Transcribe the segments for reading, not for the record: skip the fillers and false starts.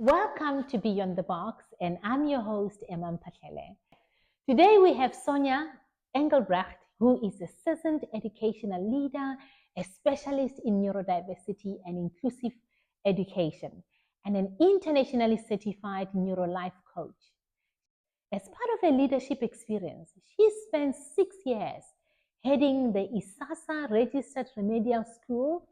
Welcome to Beyond the Box, and I'm your host, Emma Mphahlele. Today we have Sonja Engelbrecht, who is a seasoned educational leader, a specialist in neurodiversity and inclusive education, and an internationally certified neurolife coach. As part of her leadership experience, she spent 6 years heading the ISASA registered remedial school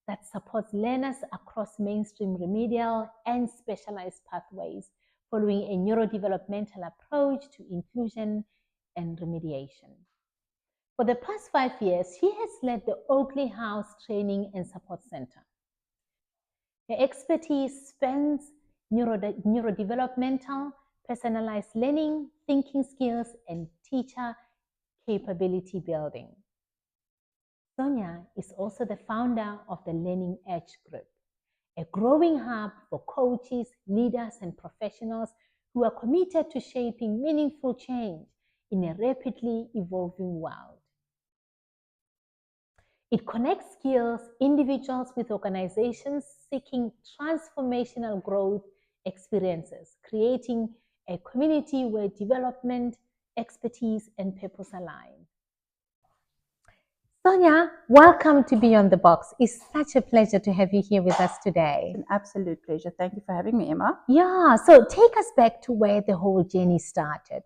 that supports learners across mainstream remedial and specialized pathways following a neurodevelopmental approach to inclusion and remediation. For the past 5 years, she has led the Oakley House Training and Support Center. Her expertise spans neurodevelopmental, personalized learning, thinking skills, and teacher capability building. Sonja is also the founder of the Learning Edge Group, a growing hub for coaches, leaders, and professionals who are committed to shaping meaningful change in a rapidly evolving world. It connects skills individuals with organizations seeking transformational growth experiences, creating a community where development, expertise, and purpose align. Sonja, welcome to Beyond the Box. It's such a pleasure to have you here with us today. An absolute pleasure. Thank you for having me, Emma. Yeah, so take us back to where the whole journey started.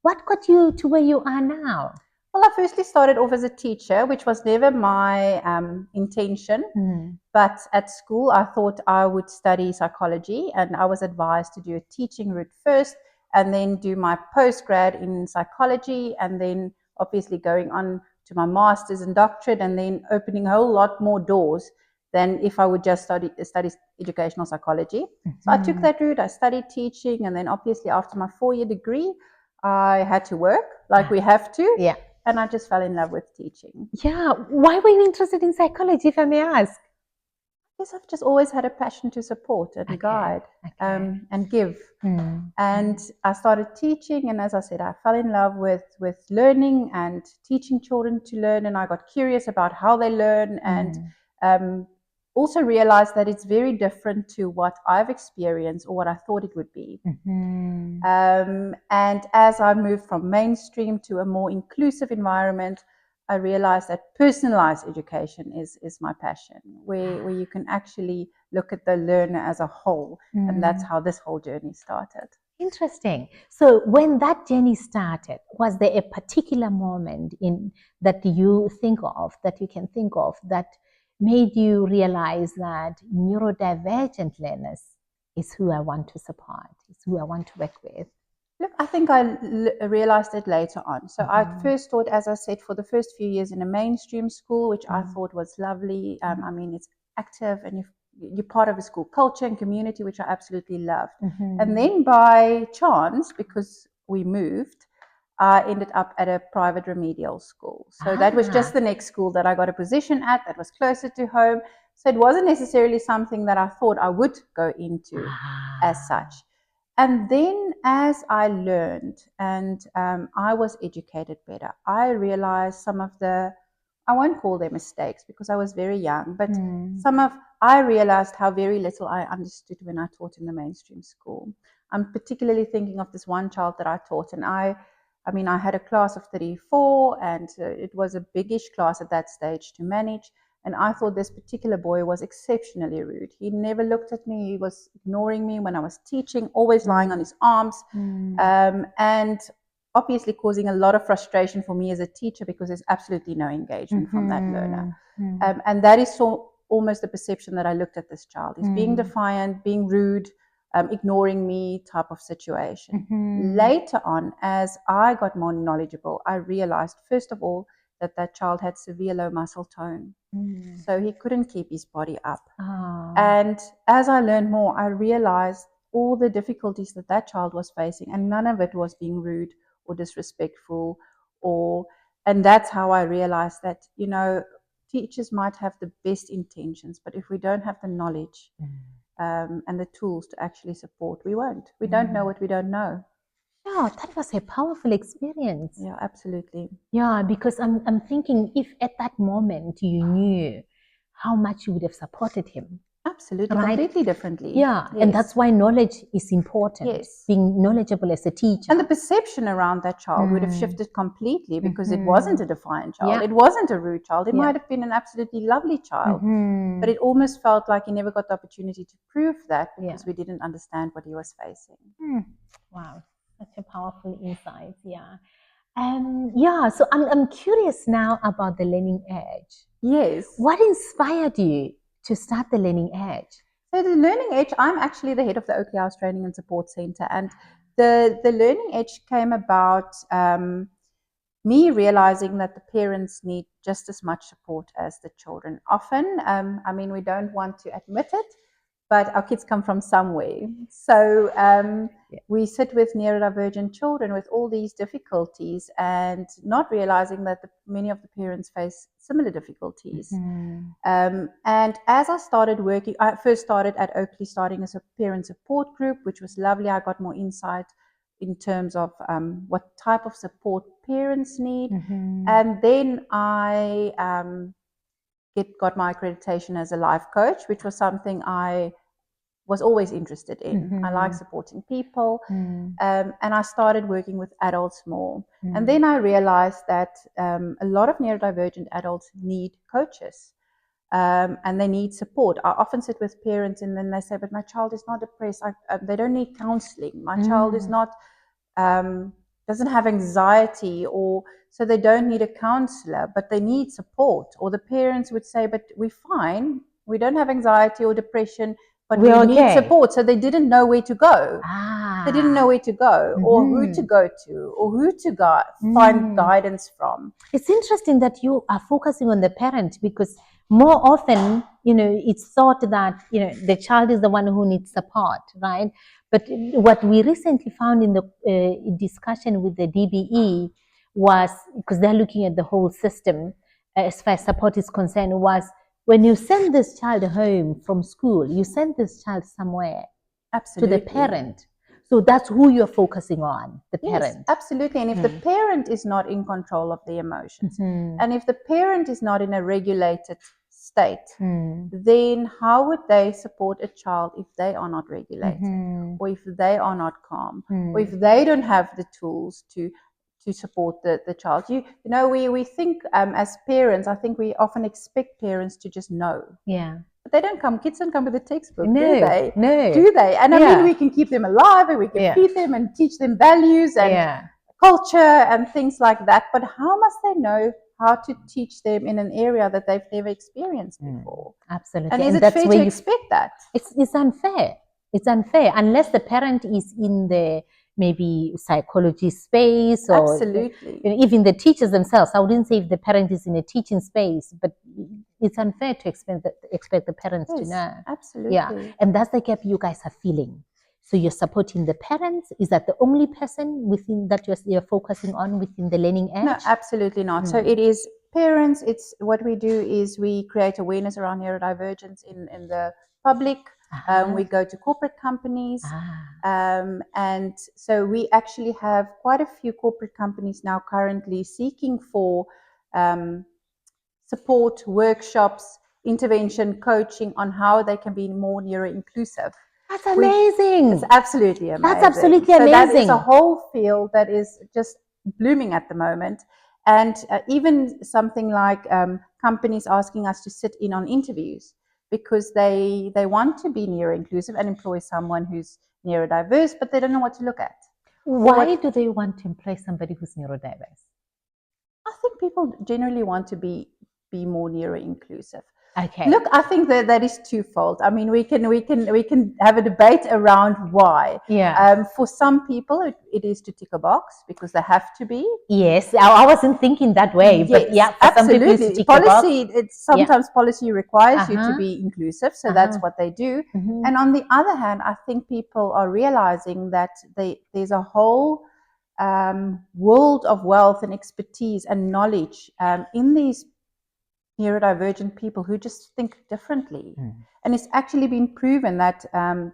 What got you to where you are now? Well, I firstly started off as a teacher, which was never my intention. But at school, I thought I would study psychology, and I was advised to do a teaching route first and then do my postgrad in psychology, and then obviously going on to my master's and doctorate, and then opening a whole lot more doors than if I would just study educational psychology. So I took that route. I studied teaching, and then obviously after my 4-year degree, I had to work like we have to. Yeah. And I just fell in love with teaching. Yeah. Why were you interested in psychology, if I may ask? Yes, I've just always had a passion to support and guide and give. And I started teaching, and as I said, I fell in love with learning and teaching children to learn, and I got curious about how they learn, and also realized that it's very different to what I've experienced or what I thought it would be. And as I moved from mainstream to a more inclusive environment, I realized that personalized education is my passion, where you can actually look at the learner as a whole. And that's how this whole journey started. Interesting. So when that journey started, was there a particular moment that you can think of that made you realize that neurodivergent learners is who I want to support, is who I want to work with? Look, I think I realized it later on. So I first thought, as I said, for the first few years in a mainstream school, which I thought was lovely. I mean, it's active, and you're part of a school culture and community, which I absolutely loved. And then by chance, because we moved, I ended up at a private remedial school. So that was just the next school that I got a position at that was closer to home. So it wasn't necessarily something that I thought I would go into as such. And then as I learned and I was educated better, I realized some of I won't call them mistakes because I was very young, but I realized how very little I understood when I taught in the mainstream school. I'm particularly thinking of this one child that I taught, and I had a class of 34, and it was a biggish class at that stage to manage. And I thought this particular boy was exceptionally rude. He never looked at me. He was ignoring me when I was teaching, always lying on his arms, and obviously causing a lot of frustration for me as a teacher because there's absolutely no engagement from that learner. And that is almost the perception that I looked at this child. He's being defiant, being rude, ignoring me type of situation. Later on, as I got more knowledgeable, I realized, first of all, that child had severe low muscle tone. So he couldn't keep his body up. And as I learned more, I realized all the difficulties that child was facing, and none of it was being rude or disrespectful. And that's how I realized that, teachers might have the best intentions, but if we don't have the knowledge and the tools to actually support, we won't. We don't know what we don't know. Yeah, that was a powerful experience. Yeah, absolutely. Yeah, because I'm thinking if at that moment you knew how much you would have supported him, Absolutely, right? completely differently. Yeah, Yes. and that's why knowledge is important. Yes. Being knowledgeable as a teacher. And the perception around that child would have shifted completely because it wasn't a defiant child. Yeah. It wasn't a rude child. It Yeah. might have been an absolutely lovely child. But it almost felt like he never got the opportunity to prove that because we didn't understand what he was facing. Wow, such a powerful insight. Yeah. Yeah, so I'm curious now about the Learning Edge. Yes. What inspired you to start the Learning Edge? So the Learning Edge, I'm actually the head of the Oakley House Training and Support Center, and the Learning Edge came about me realizing that the parents need just as much support as the children. Often, I mean, we don't want to admit it, but our kids come from somewhere. So we sit with neurodivergent children with all these difficulties and not realizing that many of the parents face similar difficulties. And as I started working, I first started at Oakley, starting as a parent support group, which was lovely. I got more insight in terms of what type of support parents need. And then I got my accreditation as a life coach, which was something I was always interested in. I like supporting people. And I started working with adults more. And then I realized that a lot of neurodivergent adults need coaches. And they need support. I often sit with parents and then they say, but my child is not depressed. They don't need counseling. My child is not, doesn't have anxiety, or so they don't need a counselor, but they need support. Or the parents would say, but we're fine. We don't have anxiety or depression, but we need support. So they didn't know where to go. They didn't know where to go, or who to go to, or who to find guidance from. It's interesting that you are focusing on the parent, because more often, it's thought that, the child is the one who needs support, right? But what we recently found in the discussion with the DBE was, because they're looking at the whole system as far as support is concerned, was when you send this child home from school, you send this child somewhere. Absolutely. To the parent. So that's who you're focusing on, the parent. Yes, absolutely. And if the parent is not in control of the emotions, and if the parent is not in a regulated state, then how would they support a child if they are not regulated, or if they are not calm, or if they don't have the tools to support the child? We think as parents, I think we often expect parents to just know. Yeah. But they don't come. Kids don't come with a textbook, no, do they? No. Do they? And I mean, we can keep them alive and we can feed them and teach them values and culture and things like that. But how must they know how to teach them in an area that they've never experienced before? Absolutely. And is it fair to expect that? It's unfair. It's unfair unless the parent is in the maybe psychology space, or absolutely, even the teachers themselves. I wouldn't say if the parent is in a teaching space, but it's unfair to expect the parents to know. Absolutely. Yeah, and that's the gap you guys are feeling. So you're supporting the parents. Is that the only person within that you're focusing on within the Learning Edge? No, absolutely not. So it is parents. It's what we do is we create awareness around neurodivergence in the public. We go to corporate companies, and so we actually have quite a few corporate companies now currently seeking for support, workshops, intervention, coaching on how they can be more neuro-inclusive. That's amazing. It's absolutely amazing. That's absolutely amazing. So that is a whole field that is just blooming at the moment. And even something like companies asking us to sit in on interviews, because they want to be neuro-inclusive and employ someone who's neurodiverse, but they don't know what to look at. Why do they want to employ somebody who's neurodiverse? I think people generally want to be more neuro-inclusive. Okay. Look, I think that is twofold. I mean, we can have a debate around why. Yeah. For some people, it is to tick a box because they have to be. Yes, I wasn't thinking that way. Yes, but yeah, for absolutely. Some people it's to tick a box. Sometimes policy requires you to be inclusive, so that's what they do. And on the other hand, I think people are realizing that there's a whole world of wealth and expertise and knowledge in these neurodivergent people who just think differently. And it's actually been proven that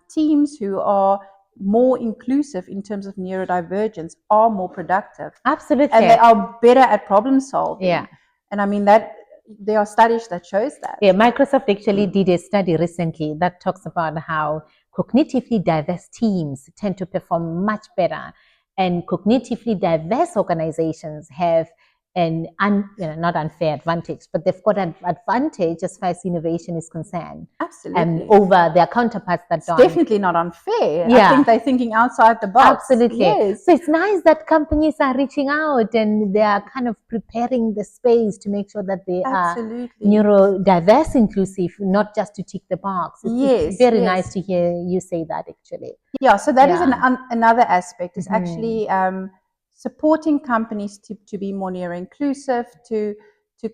teams who are more inclusive in terms of neurodivergence are more productive. Absolutely. And they are better at problem solving. Yeah. And I mean that, there are studies that shows that. Yeah, Microsoft actually did a study recently that talks about how cognitively diverse teams tend to perform much better, and cognitively diverse organizations have not unfair advantage, but they've got an advantage as far as innovation is concerned. Absolutely. Over their counterparts that don't. Definitely not unfair. Yeah. I think they're thinking outside the box. Absolutely. Yes. So it's nice that companies are reaching out and they are kind of preparing the space to make sure that they are neurodiverse inclusive, not just to tick the box. It's very nice to hear you say that, actually. Yeah, so that is another aspect, is actually supporting companies to be more neuro-inclusive, to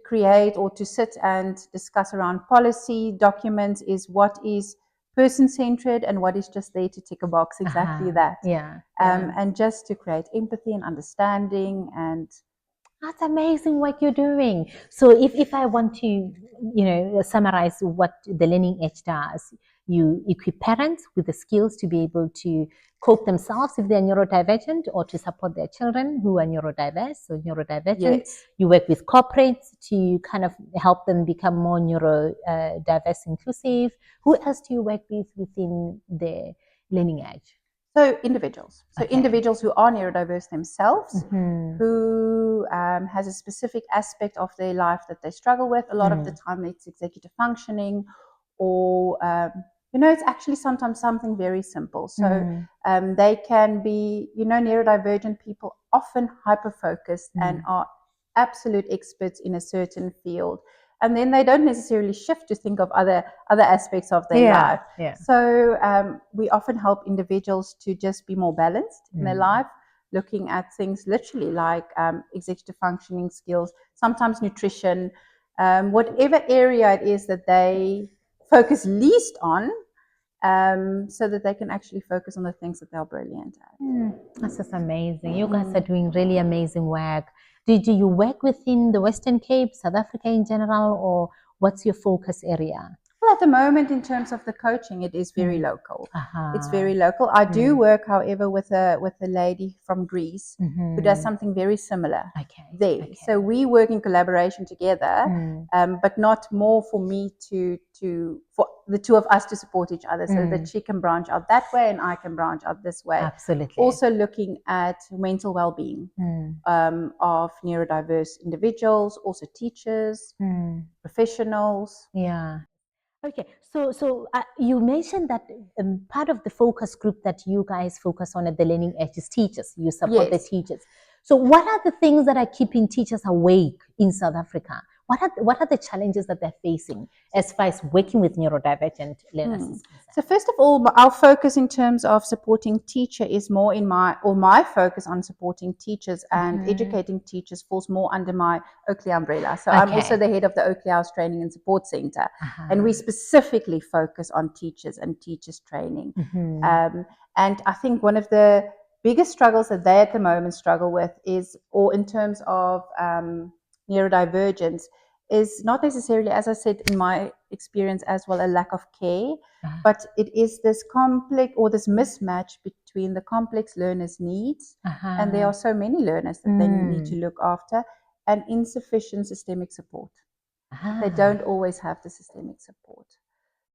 create or to sit and discuss around policy documents, is what is person-centered and what is just there to tick a box, exactly that. And just to create empathy and understanding. And that's amazing what you're doing. So if I want to, summarize what the Learning Edge does, you equip parents with the skills to be able to cope themselves if they're neurodivergent, or to support their children who are neurodiverse or neurodivergent. Yes. You work with corporates to kind of help them become more neurodiverse inclusive. Who else do you work with within the Learning Edge? So individuals. So individuals who are neurodiverse themselves, who has a specific aspect of their life that they struggle with. A lot of the time it's executive functioning, or it's actually sometimes something very simple. So they can be, neurodivergent people often hyper-focused and are absolute experts in a certain field. And then they don't necessarily shift to think of other aspects of their life. So we often help individuals to just be more balanced in their life, looking at things literally like executive functioning skills, sometimes nutrition, whatever area it is that they focus least on, so that they can actually focus on the things that they're brilliant at. That's just amazing. You guys are doing really amazing work. Do you work within the Western Cape, South Africa in general, or what's your focus area? Well, at the moment, in terms of the coaching, it is very local. It's very local. I do work, however, with a lady from Greece who does something very similar there. So we work in collaboration together, but not more for me for the two of us to support each other, so that she can branch out that way and I can branch out this way. Absolutely. Also looking at mental well-being of neurodiverse individuals, also teachers, professionals. Yeah. Okay, so you mentioned that part of the focus group that you guys focus on at the Learning Edge is teachers. You support the teachers. So what are the things that are keeping teachers awake in South Africa? What are the challenges that they're facing as far as working with neurodivergent learners? So first of all, our focus in terms of supporting teacher is more my focus on supporting teachers and educating teachers falls more under my Oakley umbrella. So I'm also the head of the Oakley House Training and Support Center, and we specifically focus on teachers and teachers training. And I think one of the biggest struggles that they at the moment struggle with is, or in terms of neurodivergence, is not necessarily, as I said in my experience as well, a lack of care, but it is this conflict or this mismatch between the complex learners' needs, and there are so many learners that they need to look after, and insufficient systemic support. They don't always have the systemic support.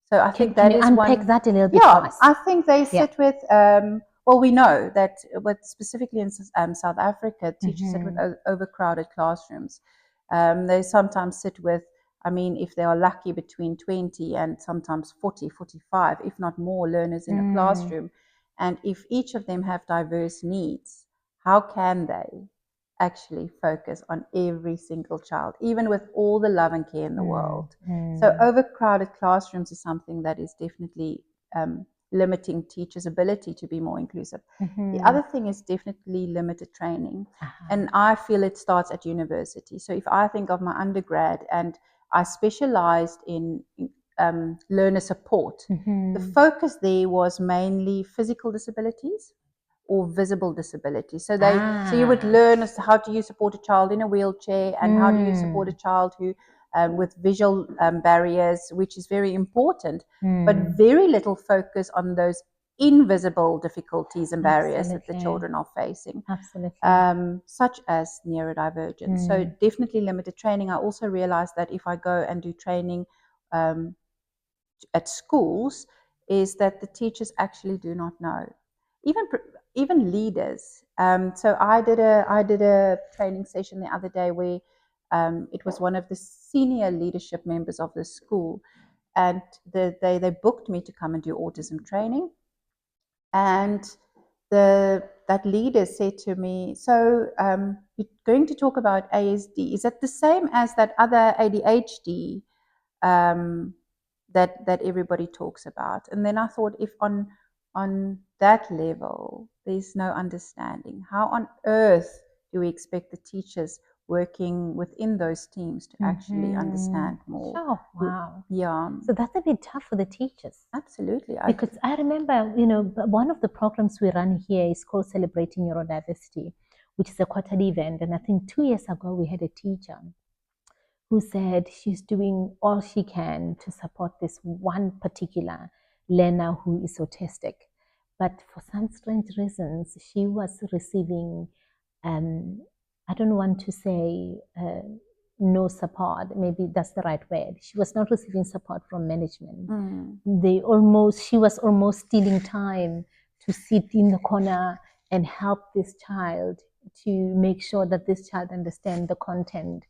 So I think that is one. Unpack that a little bit for us? I think they sit with. Well, we know that specifically in South Africa, teachers sit with overcrowded classrooms. They sometimes sit with, if they are lucky, between 20 and sometimes 40, 45, if not more learners in a classroom. And if each of them have diverse needs, how can they actually focus on every single child, even with all the love and care in the world? So overcrowded classrooms is something that is definitely limiting teachers' ability to be more inclusive. The other thing is definitely limited training. And I feel it starts at university. So if I think of my undergrad, and I specialized in learner support, the focus there was mainly physical disabilities or visible disabilities. So so you would learn as to how do you support a child in a wheelchair, and how do you support a child who with visual barriers, which is very important, but very little focus on those invisible difficulties and barriers that the Absolutely. children are facing, Absolutely. such as neurodivergence. So definitely limited training. I also realized that if I go and do training at schools, is that the teachers actually do not know, even leaders. So I did a training session the other day where it was one of the senior leadership members of the school, and they booked me to come and do autism training. And that leader said to me, so you're going to talk about ASD. Is that the same as that other ADHD that everybody talks about? And then I thought, if on that level there's no understanding, how on earth do we expect the teachers working within those teams to actually understand more? Oh, wow. Yeah. So that's a bit tough for the teachers. Absolutely. Because I remember, one of the programs we run here is called Celebrating Neurodiversity, which is a quarterly event. And I think 2 years ago, we had a teacher who said she's doing all she can to support this one particular learner who is autistic. But for some strange reasons, she was receiving, I don't want to say no support, maybe that's the right word. She was not receiving support from management. She was almost stealing time to sit in the corner and help this child, to make sure that this child understands the content,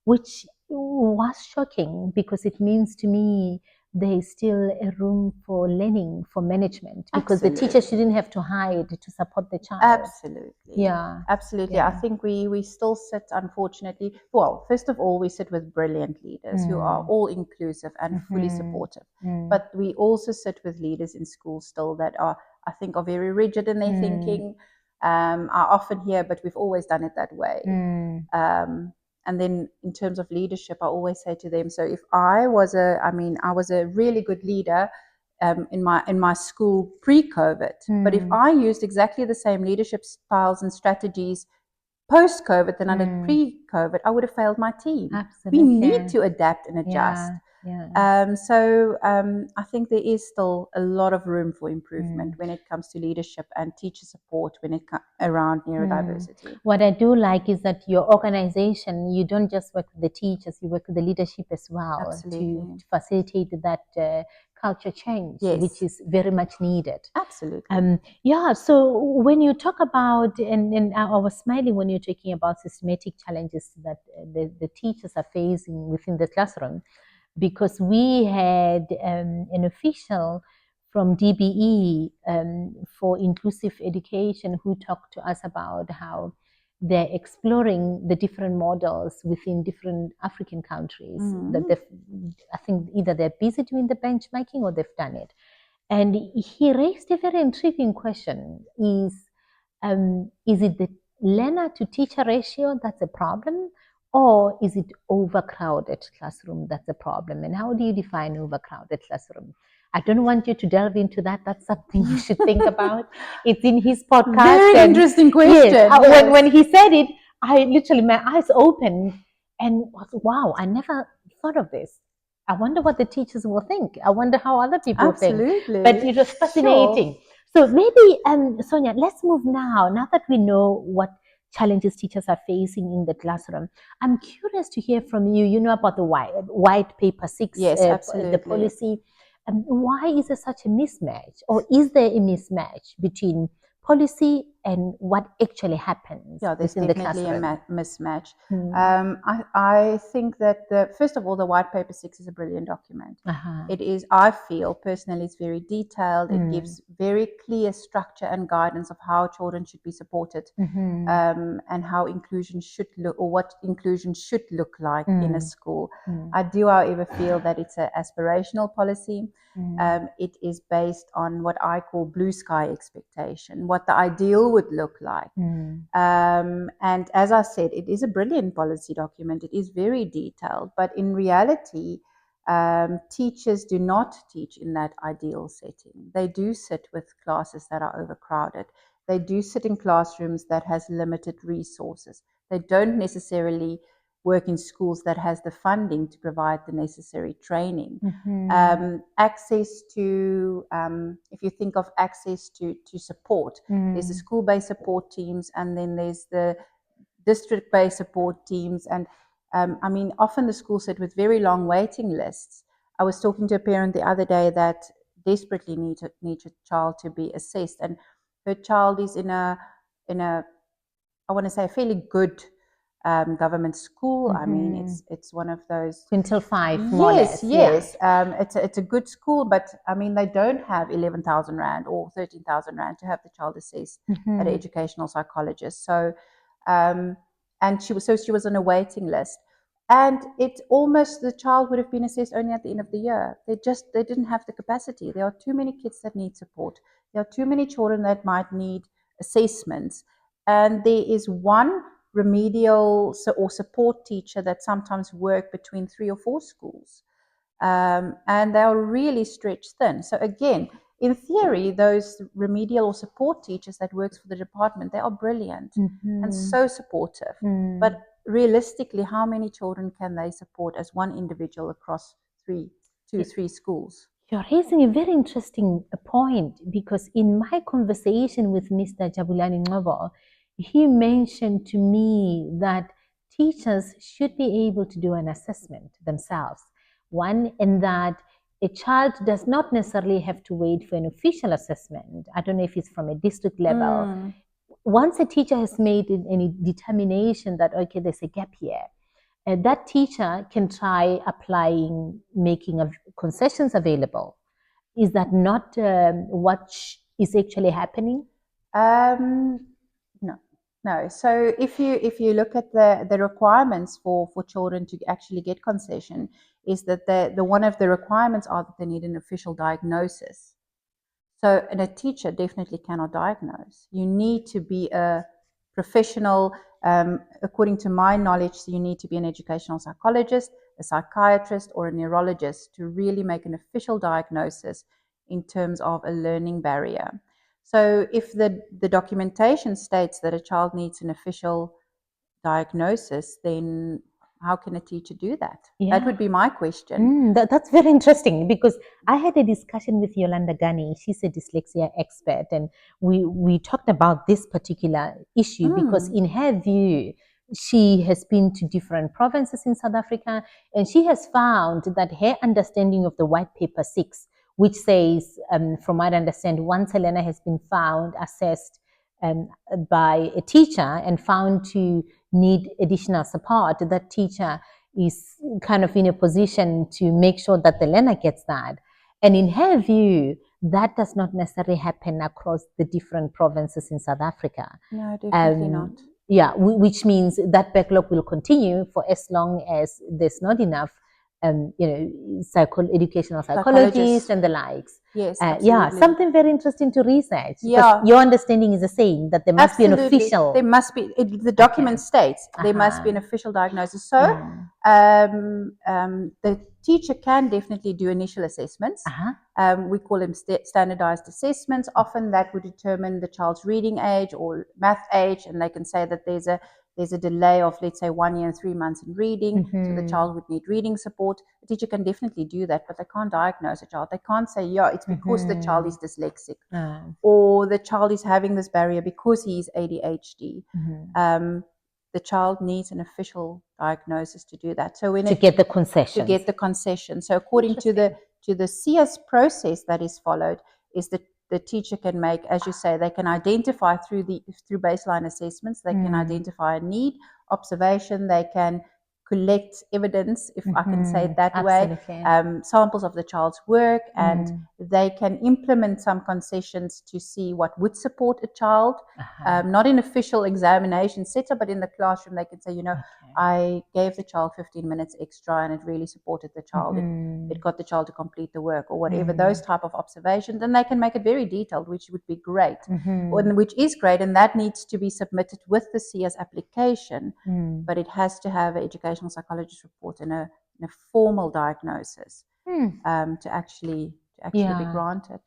which was shocking, because it means to me there is still a room for learning for management, because the teacher shouldn't have to hide to support the child. Absolutely. Yeah. Absolutely. Yeah. I think we still sit, unfortunately, well, first of all, we sit with brilliant leaders who are all inclusive and fully supportive. But we also sit with leaders in schools still that are, I think, are very rigid in their thinking. I often hear, but we've always done it that way. And then in terms of leadership, I always say to them, so if I was a really good leader in my school pre-COVID, but if I used exactly the same leadership styles and strategies post-COVID than I did pre-COVID, I would have failed my team. Absolutely. We need to adapt and adjust. I think there is still a lot of room for improvement when it comes to leadership and teacher support when it comes around neurodiversity. What I do like is that your organization, you don't just work with the teachers, you work with the leadership as well. Absolutely. To facilitate that culture change, Yes. which is very much needed. Absolutely. So when you talk about, and I was smiling when you're talking about systematic challenges that the teachers are facing within the classroom, because we had an official from DBE for inclusive education who talked to us about how they're exploring the different models within different African countries. That I think either they're busy doing the benchmarking or they've done it. And he raised a very intriguing question: is it the learner to teacher ratio that's a problem, or is it overcrowded classroom that's a problem? And how do you define overcrowded classroom? I don't want you to delve into that. That's something you should think about. It's in his podcast. Very interesting question. Yes. When he said it, I literally, my eyes opened and was, wow, I never thought of this. I wonder what the teachers will think. I wonder how other people think. But it was fascinating. Sure. So maybe, Sonja, let's move now. Now that we know what challenges teachers are facing in the classroom, I'm curious to hear from you. You know about the white paper 6, yes, absolutely. The policy. Why is there such a mismatch, or is there a mismatch between policy and what actually happens there's within definitely the classroom? a mismatch. I think that first of all, the white paper 6 is a brilliant document. It is, I feel personally, it's very detailed. It gives very clear structure and guidance of how children should be supported, and how inclusion should look, or what inclusion should look like in a school. I do, however, feel that it's an aspirational policy. It is based on what I call blue sky expectation, what the ideal would look like. And as I said, it is a brilliant policy document. It is very detailed, but in reality, teachers do not teach in that ideal setting. They do sit with classes that are overcrowded. They do sit in classrooms that has limited resources. They don't necessarily work in schools that has the funding to provide the necessary training. Access to, if you think of access to support, there's the school-based support teams, and then there's the district-based support teams. And I mean, often the schools sit with very long waiting lists. I was talking to a parent the other day that desperately needs a child to be assessed, and her child is in a I want to say a fairly good government school. I mean, it's one of those Quintile 5, more or less. Yes. It's a good school, but I mean, they don't have 11,000 rand or 13,000 rand to have the child assessed at an educational psychologist. So, and she was on a waiting list, and it almost, the child would have been assessed only at the end of the year. They didn't have the capacity. There are too many kids that need support. There are too many children that might need assessments, and there is one remedial or support teacher that sometimes work between 3 or 4 schools, and they are really stretched thin. So again, in theory, those remedial or support teachers that works for the department, they are brilliant and so supportive. But realistically, how many children can they support as one individual across 2 or 3 schools? You're raising a very interesting point, because in my conversation with Mr. Jabulani Ngcobo, he mentioned to me that teachers should be able to do an assessment themselves. One, in that a child does not necessarily have to wait for an official assessment. I don't know if it's from a district level. Once a teacher has made any determination that, okay, there's a gap here, that teacher can try applying, making concessions available. Is that not what is actually happening? No. So if you look at the requirements for children to actually get concession, is that the one of the requirements are that they need an official diagnosis. So, and a teacher definitely cannot diagnose. You need to be a professional. According to my knowledge, you need to be an educational psychologist, a psychiatrist, or a neurologist to really make an official diagnosis in terms of a learning barrier. So if the documentation states that a child needs an official diagnosis, then how can a teacher do that? That would be my question. That's very interesting, because I had a discussion with Yolanda Gani. She's a dyslexia expert, and we talked about this particular issue because in her view, she has been to different provinces in South Africa, and she has found that her understanding of the White Paper 6, which says, from what I understand, once a learner has been found, assessed by a teacher and found to need additional support, that teacher is kind of in a position to make sure that the learner gets that. And in her view, that does not necessarily happen across the different provinces in South Africa. No, definitely not. Yeah, which means that backlog will continue for as long as there's not enough educational psychologists and the likes. Yes, yeah, something very interesting to research. Yeah, your understanding is the same, that there must be an official. There must be. The document states there must be an official diagnosis. So the teacher can definitely do initial assessments. We call them standardized assessments. Often that would determine the child's reading age or math age, and they can say that there's a delay of, let's say, 1 year and 3 months in reading, so the child would need reading support. The teacher can definitely do that, but they can't diagnose a child. They can't say, yeah, it's because the child is dyslexic, or the child is having this barrier because he is ADHD. The child needs an official diagnosis to do that. So to get the concession. To get the concession. So according to the CS process that is followed, is that the teacher can make, as you say, they can identify through baseline assessments, they can identify a need, observation, they can collect evidence, if I can say it that way, samples of the child's work, and they can implement some concessions to see what would support a child, not in official examination setup, but in the classroom. They can say, I gave the child 15 minutes extra and it really supported the child. It got the child to complete the work, or whatever, those type of observations. And they can make it very detailed, which would be great, which is great, and that needs to be submitted with the CS application, but it has to have an education psychologist report and a formal diagnosis to actually be granted.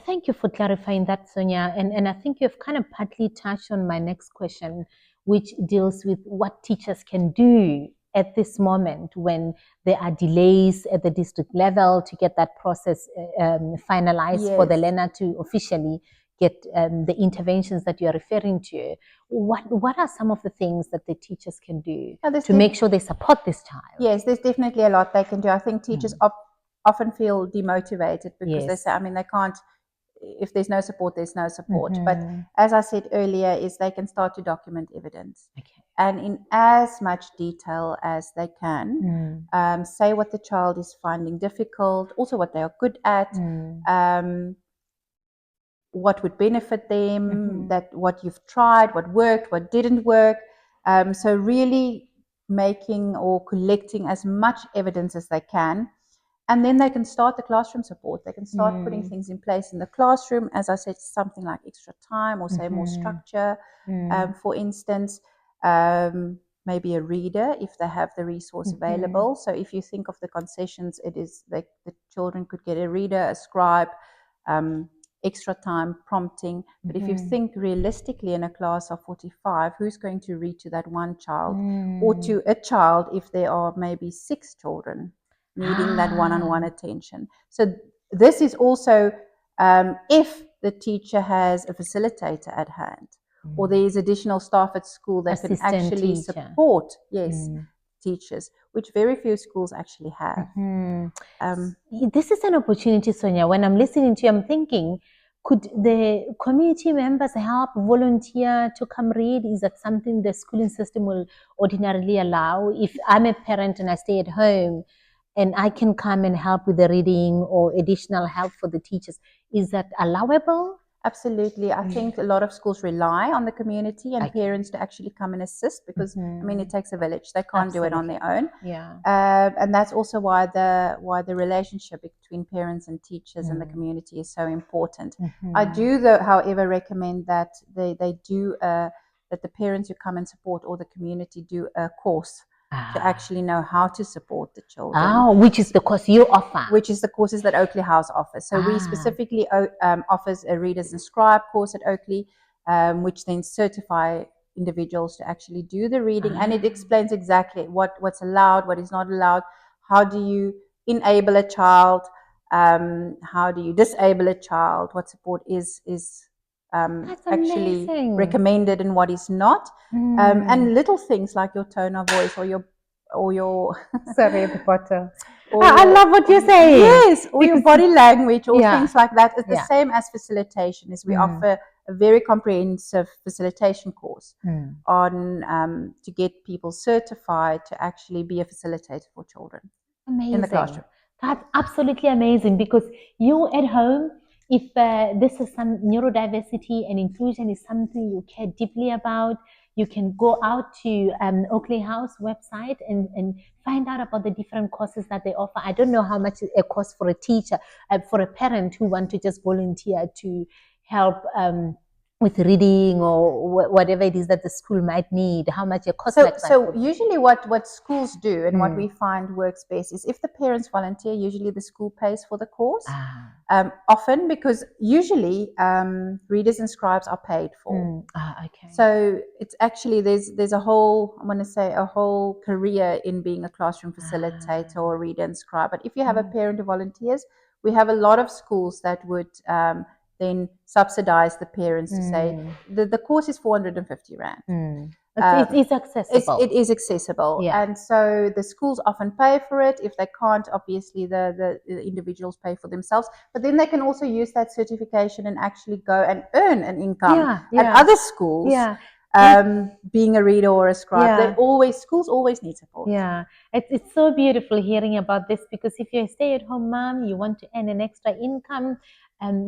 Thank you for clarifying that, Sonja. And I think you've kind of partly touched on my next question, which deals with what teachers can do at this moment when there are delays at the district level to get that process finalized for the learner to officially get the interventions that you're referring to. What are some of the things that the teachers can do to make sure they support this child? Yes, there's definitely a lot they can do. I think teachers often feel demotivated because they say, I mean, they can't, if there's no support, there's no support. But as I said earlier, is they can start to document evidence. And in as much detail as they can, say what the child is finding difficult, also what they are good at, what would benefit them, that what you've tried, what worked, what didn't work. So really making or collecting as much evidence as they can. And then they can start the classroom support. They can start putting things in place in the classroom. As I said, something like extra time or say more structure. For instance, maybe a reader if they have the resource available. So if you think of the concessions, it is like the children could get a reader, a scribe, extra time, prompting. But if you think realistically in a class of 45, who's going to read to that one child or to a child if there are maybe 6 children needing that one-on-one attention? So this is also if the teacher has a facilitator at hand or there is additional staff at school that can actually support teachers, which very few schools actually have. This is an opportunity, Sonja. When I'm listening to you, I'm thinking, could the community members help volunteer to come read? Is that something the schooling system will ordinarily allow? If I'm a parent and I stay at home and I can come and help with the reading or additional help for the teachers, is that allowable? Absolutely. I think a lot of schools rely on the community and parents to actually come and assist because, I mean, it takes a village. They can't do it on their own. And that's also why the relationship between parents and teachers and the community is so important. I do, though, however, recommend that they do, that the parents who come and support or the community do a course to actually know how to support the children. Which is the course you offer? Which is the courses that Oakley House offers. So we specifically offers a Readers and Scribe course at Oakley, which then certify individuals to actually do the reading. And it explains exactly what's allowed, what is not allowed, how do you enable a child, how do you disable a child, what support is actually recommended and what is not, and little things like your tone of voice or your sorry, the bottle. I love what you're saying. Yes, or your body language or things like that. It's the same as facilitation. Is we offer a very comprehensive facilitation course on to get people certified to actually be a facilitator for children in the classroom. That's absolutely amazing because you at home, if this is some neurodiversity and inclusion is something you care deeply about, you can go out to Oakley House website and find out about the different courses that they offer. I don't know how much a course for a teacher, for a parent who want to just volunteer to help with reading or whatever it is that the school might need, how much a course like that. So usually what schools do and what we find works best is if the parents volunteer, usually the school pays for the course. Often because usually readers and scribes are paid for. So it's actually, there's a whole, I want to say a whole career in being a classroom facilitator or reader and scribe. But if you have a parent who volunteers, we have a lot of schools that would then subsidize the parents to say the course is 450 Rand. It's accessible. It is accessible. And so the schools often pay for it. If they can't, obviously the individuals pay for themselves. But then they can also use that certification and actually go and earn an income at other schools. Being a reader or a scribe, schools always need support. It's so beautiful hearing about this because if you're a stay-at-home mom, you want to earn an extra income.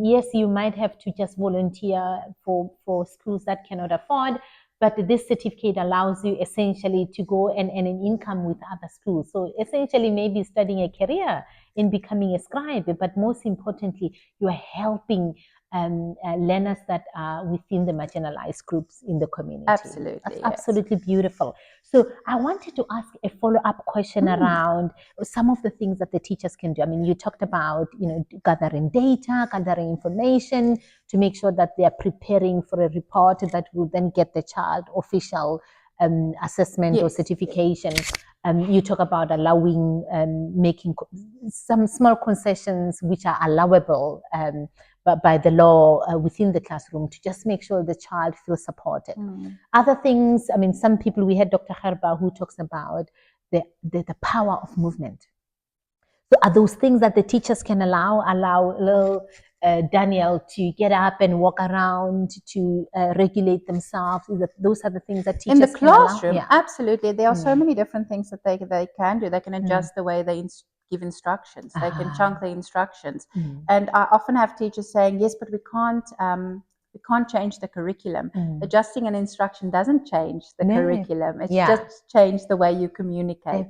Yes, you might have to just volunteer for schools that cannot afford, but this certificate allows you essentially to go and earn an income with other schools. So essentially maybe studying a career in becoming a scribe, but most importantly, you are helping learners that are within the marginalized groups in the community. Absolutely. That's yes. absolutely beautiful. So I wanted to ask a follow-up question around some of the things that the teachers can do. I mean, you talked about, gathering data, gathering information to make sure that they are preparing for a report that will then get the child official assessment or certification. You talk about allowing, making some small concessions which are allowable but by the law within the classroom to just make sure the child feels supported. Other things, I mean, some people, we had Dr. 𝐻𝐿𝐵𝐷 who talks about the power of movement. So are those things that the teachers can allow little Daniel to get up and walk around, to regulate themselves? Those are the things that teachers in the can allow? classroom? Yeah. Absolutely. There are so many different things that they can do. They can adjust the way they give instructions. They can chunk the instructions. And I often have teachers saying, yes, but we can't change the curriculum. Adjusting an instruction doesn't change the curriculum. It's just change the way you communicate.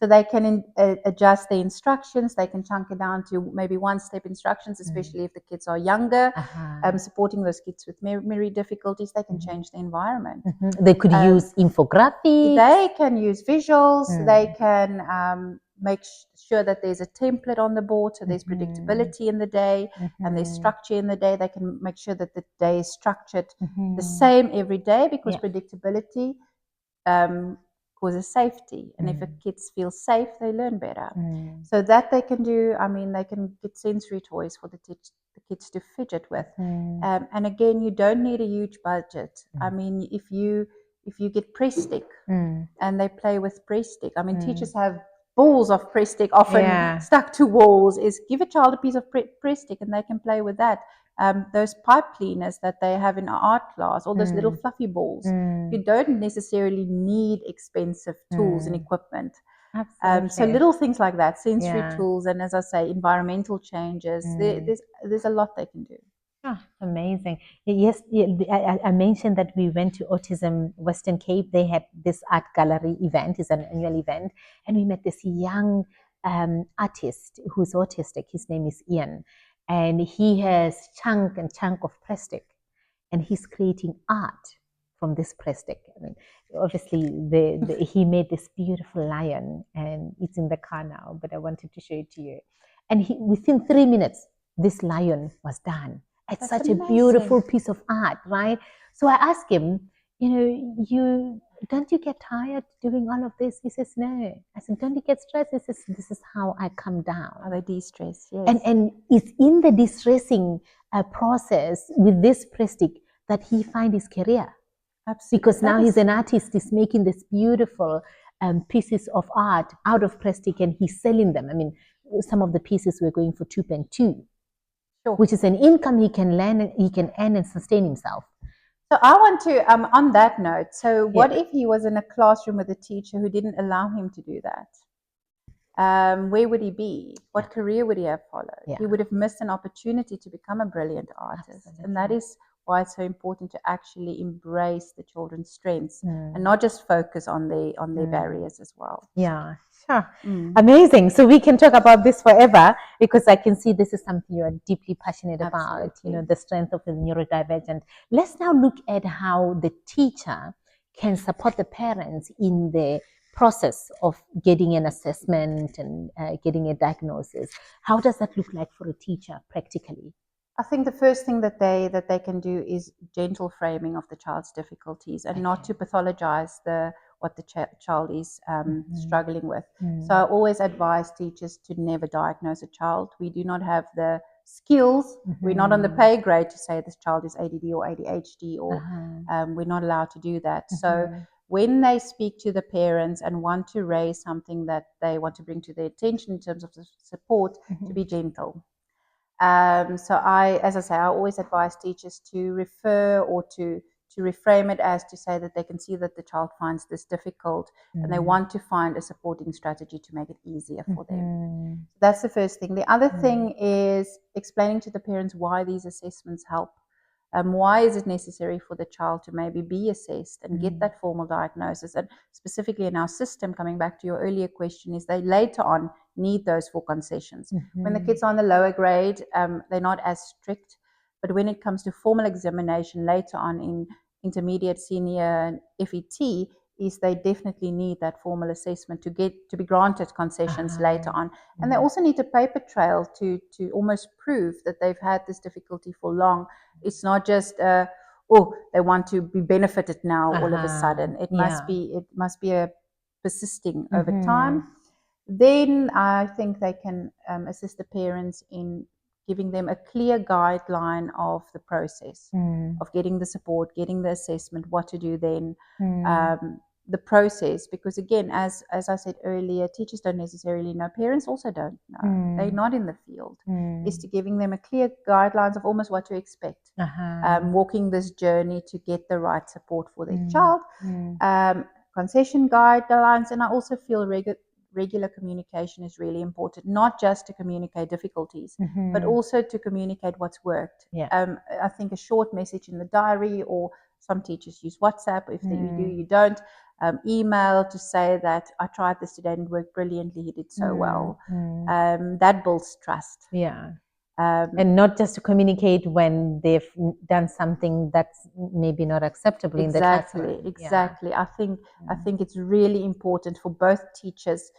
So they can adjust the instructions. They can chunk it down to maybe one-step instructions, especially if the kids are younger. Supporting those kids with memory difficulties, they can change the environment. They could use infographics. They can use visuals. They can make sure that there's a template on the board, so there's predictability in the day and there's structure in the day. They can make sure that the day is structured the same every day, because predictability causes safety, and if the kids feel safe, they learn better. So that they can do. I mean, they can get sensory toys for the kids to fidget with, and again, you don't need a huge budget. I mean, if you get press stick and they play with press stick, I mean, teachers have balls of press stick often stuck to walls. Is give a child a piece of press stick and they can play with that. Those pipe cleaners that they have in art class, all those little fluffy balls. You don't necessarily need expensive tools and equipment. So little things like that, sensory tools, and as I say, environmental changes. There's a lot they can do. Amazing. Yes, I mentioned that we went to Autism Western Cape. They had this art gallery event. It's an annual event. And we met this young artist who's autistic. His name is Ian. And he has chunk of plastic. And he's creating art from this plastic. I mean, obviously, he made this beautiful lion. And it's in the car now, but I wanted to show it to you. And within 3 minutes, this lion was done. It's such a beautiful piece of art, right? So I asked him, don't you get tired doing all of this? He says, no. I said, don't you get stressed? He says, this is how I come down. How I de-stress, yes. And it's in the de-stressing process with this plastic that he finds his career. Absolutely. Because now he's an artist, he's making these beautiful pieces of art out of plastic and he's selling them. I mean, some of the pieces were going for 2.2. Sure. Which is an income he can earn and sustain himself. So I want to, on that note, so what if he was in a classroom with a teacher who didn't allow him to do that? Where would he be? What career would he have followed? He would have missed an opportunity to become a brilliant artist. Absolutely. And that is why it's so important to actually embrace the children's strengths and not just focus on their barriers as well. Yeah, sure. Amazing. So we can talk about this forever, because I can see this is something you are deeply passionate about, the strength of the neurodivergent. Let's now look at how the teacher can support the parents in the process of getting an assessment and getting a diagnosis. How does that look like for a teacher practically? I think the first thing that they can do is gentle framing of the child's difficulties and not to pathologize what the child is struggling with. So I always advise teachers to never diagnose a child. We do not have the skills. We're not on the pay grade to say this child is ADD or ADHD, or we're not allowed to do that. So when they speak to the parents and want to raise something that they want to bring to their attention in terms of the support, to be gentle. So as I say, I always advise teachers to refer or to reframe it as to say that they can see that the child finds this difficult and they want to find a supporting strategy to make it easier for them. So that's the first thing. The other thing is explaining to the parents why these assessments help. Why is it necessary for the child to maybe be assessed and get that formal diagnosis? And specifically in our system, coming back to your earlier question, is they later on need those for concessions. When the kids are on the lower grade, they're not as strict. But when it comes to formal examination later on in intermediate, senior, and FET, is they definitely need that formal assessment to be granted concessions later on. And they also need a paper trail to almost prove that they've had this difficulty for long. It's not just they want to be benefited now all of a sudden. It must be a persisting over time. Then I think they can assist the parents in giving them a clear guideline of the process of getting the support, getting the assessment, what to do then, the process. Because again, as I said earlier, teachers don't necessarily know, parents also don't know. They're not in the field. Is to giving them a clear guidelines of almost what to expect, walking this journey to get the right support for their child, concession guidelines. And I also feel regular communication is really important, not just to communicate difficulties, but also to communicate what's worked. I think a short message in the diary, or some teachers use WhatsApp. If you do, you don't. Email to say that I tried this today and it worked brilliantly, he did so well. That builds trust. And not just to communicate when they've done something that's maybe not acceptable in the classroom. Exactly. I think it's really important for both teachers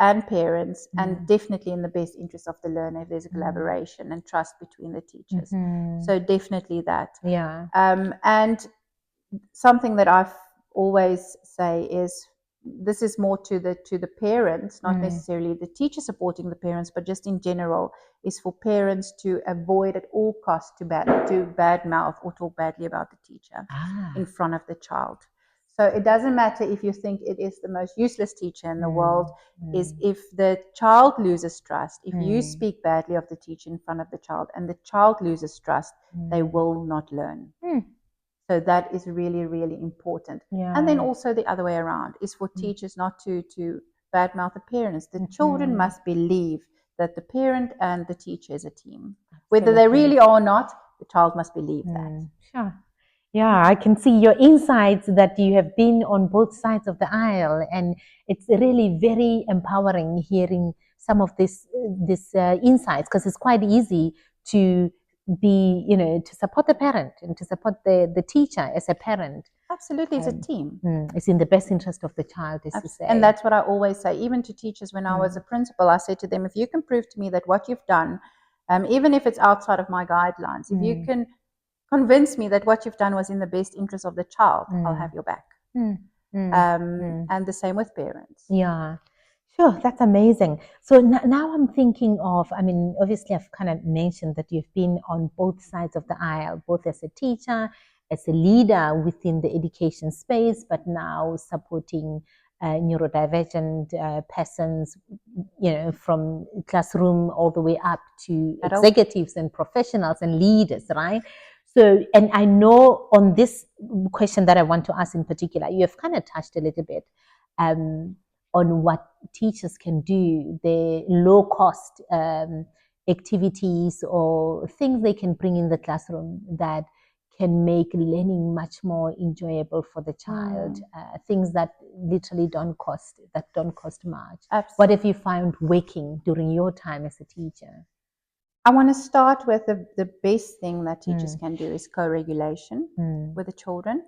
and parents, and definitely in the best interest of the learner if there's a collaboration and trust between the teachers. So definitely that. And something that I've always say is, this is more to the parents, not necessarily the teacher supporting the parents, but just in general, is for parents to avoid at all costs to bad mouth or talk badly about the teacher in front of the child. So it doesn't matter if you think it is the most useless teacher in the world, is if the child loses trust, if you speak badly of the teacher in front of the child and the child loses trust, they will not learn. So that is really, really important. And then also the other way around is for teachers not to badmouth the parents. The children must believe that the parent and the teacher is a team. Whether they really are or not, the child must believe that. Sure. Yeah, I can see your insights that you have been on both sides of the aisle, and it's really very empowering hearing some of this insights, because it's quite easy to be, to support the parent and to support the teacher as a parent. Absolutely, it's a team. It's in the best interest of the child, as you say. And that's what I always say, even to teachers when I was a principal. I said to them, if you can prove to me that what you've done, even if it's outside of my guidelines, if you can convince me that what you've done was in the best interest of the child, I'll have your back. And the same with parents. Yeah. Sure, that's amazing. So now I'm thinking of, obviously I've kind of mentioned that you've been on both sides of the aisle, both as a teacher, as a leader within the education space, but now supporting neurodivergent persons, from classroom all the way up to executives and professionals and leaders, right? So, and I know on this question that I want to ask in particular, you have kind of touched a little bit on what teachers can do, the low-cost activities or things they can bring in the classroom that can make learning much more enjoyable for the child. Things that literally don't cost much. Absolutely. What have you found working during your time as a teacher? I want to start with the best thing that teachers can do is co-regulation with the children.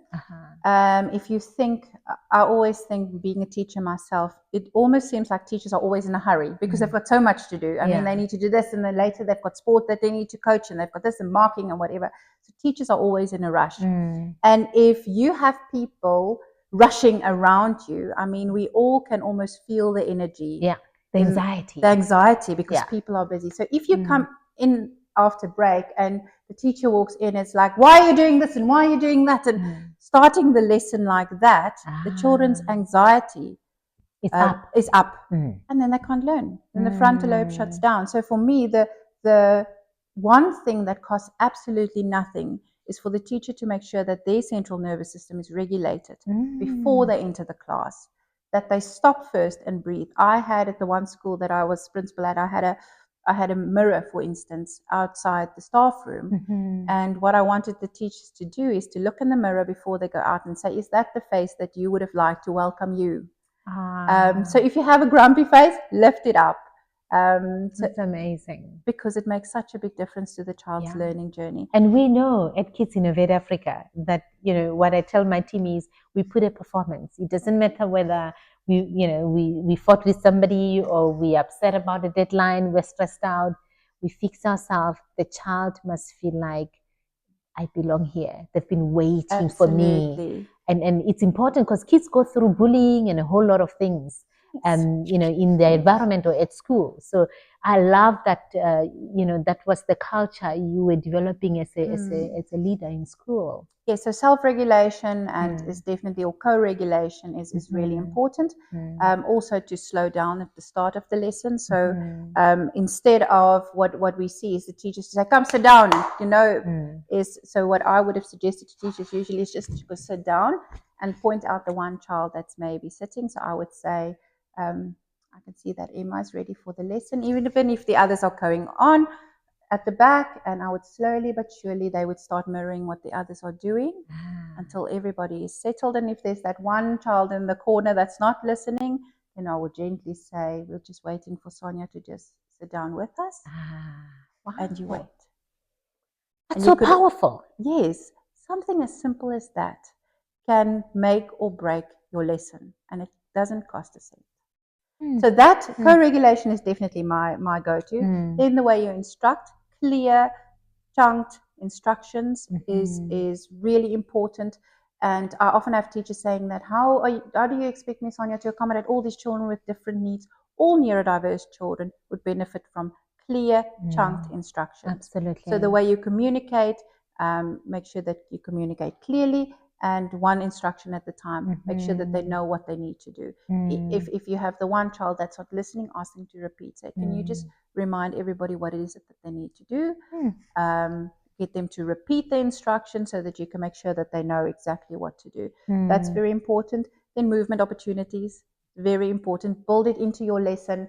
If you think, I always think, being a teacher myself, it almost seems like teachers are always in a hurry because they've got so much to do. I mean, they need to do this, and then later they've got sport that they need to coach, and they've got this and marking and whatever. So teachers are always in a rush. And if you have people rushing around you, we all can almost feel the energy. The anxiety. The anxiety because people are busy. So if you come in after break and the teacher walks in, it's like, why are you doing this and why are you doing that? And starting the lesson like that, the children's anxiety is up. And then they can't learn. Then the frontal lobe shuts down. So for me, the one thing that costs absolutely nothing is for the teacher to make sure that their central nervous system is regulated before they enter the class, that they stop first and breathe. I had at the one school that I was principal at, I had a mirror, for instance, outside the staff room. And what I wanted the teachers to do is to look in the mirror before they go out and say, is that the face that you would have liked to welcome you? So if you have a grumpy face, lift it up. That's amazing. Because it makes such a big difference to the child's learning journey. And we know at Kids Innovate Africa that, what I tell my team is we put a performance. It doesn't matter whether we fought with somebody or we're upset about a deadline, we're stressed out, we fix ourselves. The child must feel like, I belong here. They've been waiting for me. And it's important because kids go through bullying and a whole lot of things, in their environment or at school. So I love that, that was the culture you were developing as a leader in school. Yeah, so self-regulation and is definitely, or co-regulation is really important. Also to slow down at the start of the lesson. So instead of what we see is the teachers say, come sit down, so what I would have suggested to teachers usually is just to go sit down and point out the one child that's maybe sitting. So I would say, I can see that Emma is ready for the lesson, even if the others are going on at the back, and I would slowly but surely, they would start mirroring what the others are doing until everybody is settled. And if there's that one child in the corner that's not listening, then I would gently say, we're just waiting for Sonja to just sit down with us. Wow. And you wait. That's so powerful. Yes. Something as simple as that can make or break your lesson, and it doesn't cost a cent. So that co-regulation is definitely my go-to. Then the way you instruct, clear, chunked instructions is really important. And I often have teachers saying that, how do you expect me, Sonja, to accommodate all these children with different needs? All neurodiverse children would benefit from clear, chunked instructions. Absolutely. So the way you communicate, make sure that you communicate clearly, and one instruction at a time. Make sure that they know what they need to do. If you have the one child that's not listening, ask them to repeat. Say, can you just remind everybody what it is that they need to do? Get them to repeat the instruction so that you can make sure that they know exactly what to do. That's very important. Then movement opportunities, very important. Build it into your lesson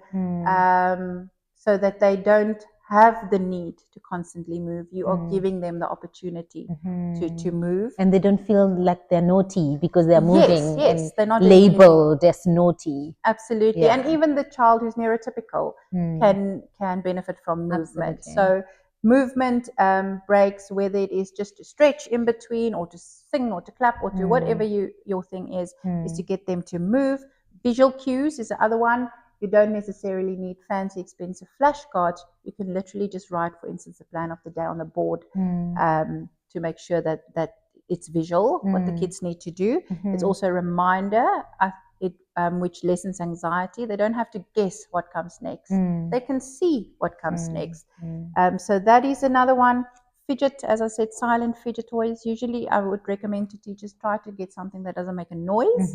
so that they don't have the need to constantly move. You are giving them the opportunity to move. And they don't feel like they're naughty because they're moving. Yes, they're not labeled as naughty. Absolutely. And even the child who's neurotypical can benefit from movement. Absolutely. So movement breaks, whether it is just to stretch in between or to sing or to clap or to whatever your thing is to get them to move. Visual cues is the other one. You don't necessarily need fancy, expensive flashcards. You can literally just write, for instance, the plan of the day on the board to make sure that it's visual, what the kids need to do. It's also a reminder which lessens anxiety. They don't have to guess what comes next. They can see what comes next. So that is another one. Fidget, as I said, silent fidget toys. Usually I would recommend to teachers try to get something that doesn't make a noise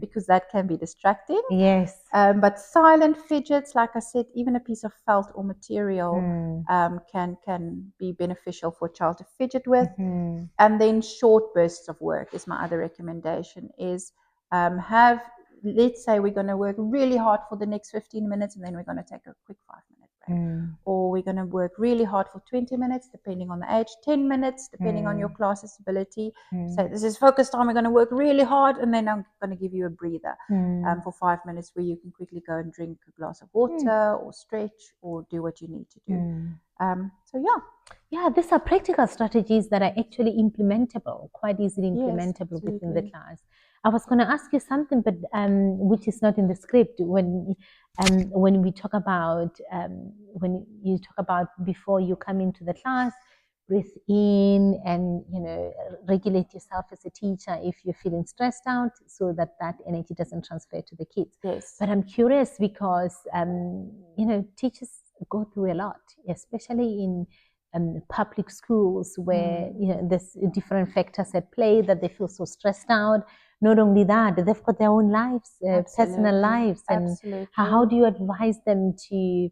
because that can be distracting. Yes. But silent fidgets, like I said, even a piece of felt or material can be beneficial for a child to fidget with. And then short bursts of work is my other recommendation, is let's say we're going to work really hard for the next 15 minutes and then we're going to take a quick 5-minute break. Or we're going to work really hard for 20 minutes, depending on the age, 10 minutes, depending on your class's ability. So this is focus time, we're going to work really hard and then I'm going to give you a breather for 5 minutes where you can quickly go and drink a glass of water or stretch or do what you need to do. Yeah, these are practical strategies that are actually implementable, quite easily implementable within the class. I was going to ask you something, but which is not in the script. When we talk about when you talk about before you come into the class, breathe in and regulate yourself as a teacher if you're feeling stressed out, so that energy doesn't transfer to the kids. Yes. But I'm curious because teachers go through a lot, especially in public schools where there's different factors at play that they feel so stressed out. Not only that, they've got their own lives, personal lives, and how do you advise them to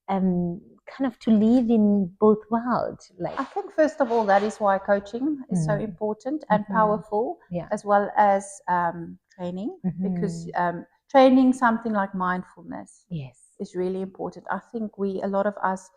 kind of to live in both worlds? I think first of all, that is why coaching is so important and powerful, as well as training, because training something like mindfulness is really important. I think a lot of us,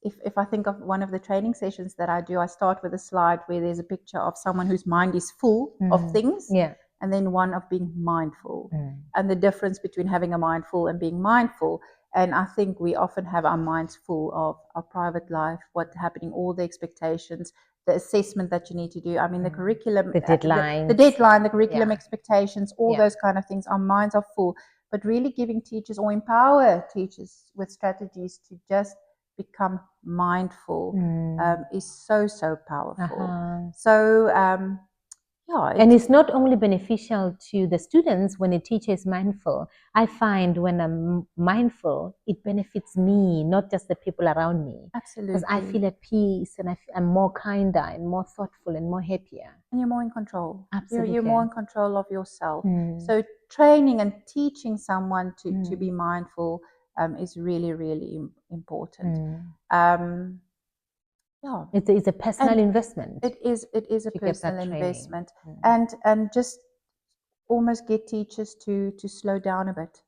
if I think of one of the training sessions that I do, I start with a slide where there's a picture of someone whose mind is full of things, and then one of being mindful, and the difference between having a mindful and being mindful. And I think we often have our minds full of our private life, what's happening, all the expectations, the assessment that you need to do. I mean, the curriculum, the deadlines, the deadline, the curriculum expectations, all Yeah. those kind of things. Our minds are full. But really giving teachers or empower teachers with strategies to just become mindful is so powerful. So, yeah. And it's not only beneficial to the students when a teacher is mindful. I find when I'm mindful, it benefits me, not just the people around me. Absolutely. Because I feel at peace and I'm more kinder and more thoughtful and more happier. And you're more in control. Absolutely. You're more in control of yourself. So training and teaching someone to be mindful is really, really important. Yeah. It's a personal investment. It is a personal investment. And just almost get teachers to slow down a bit.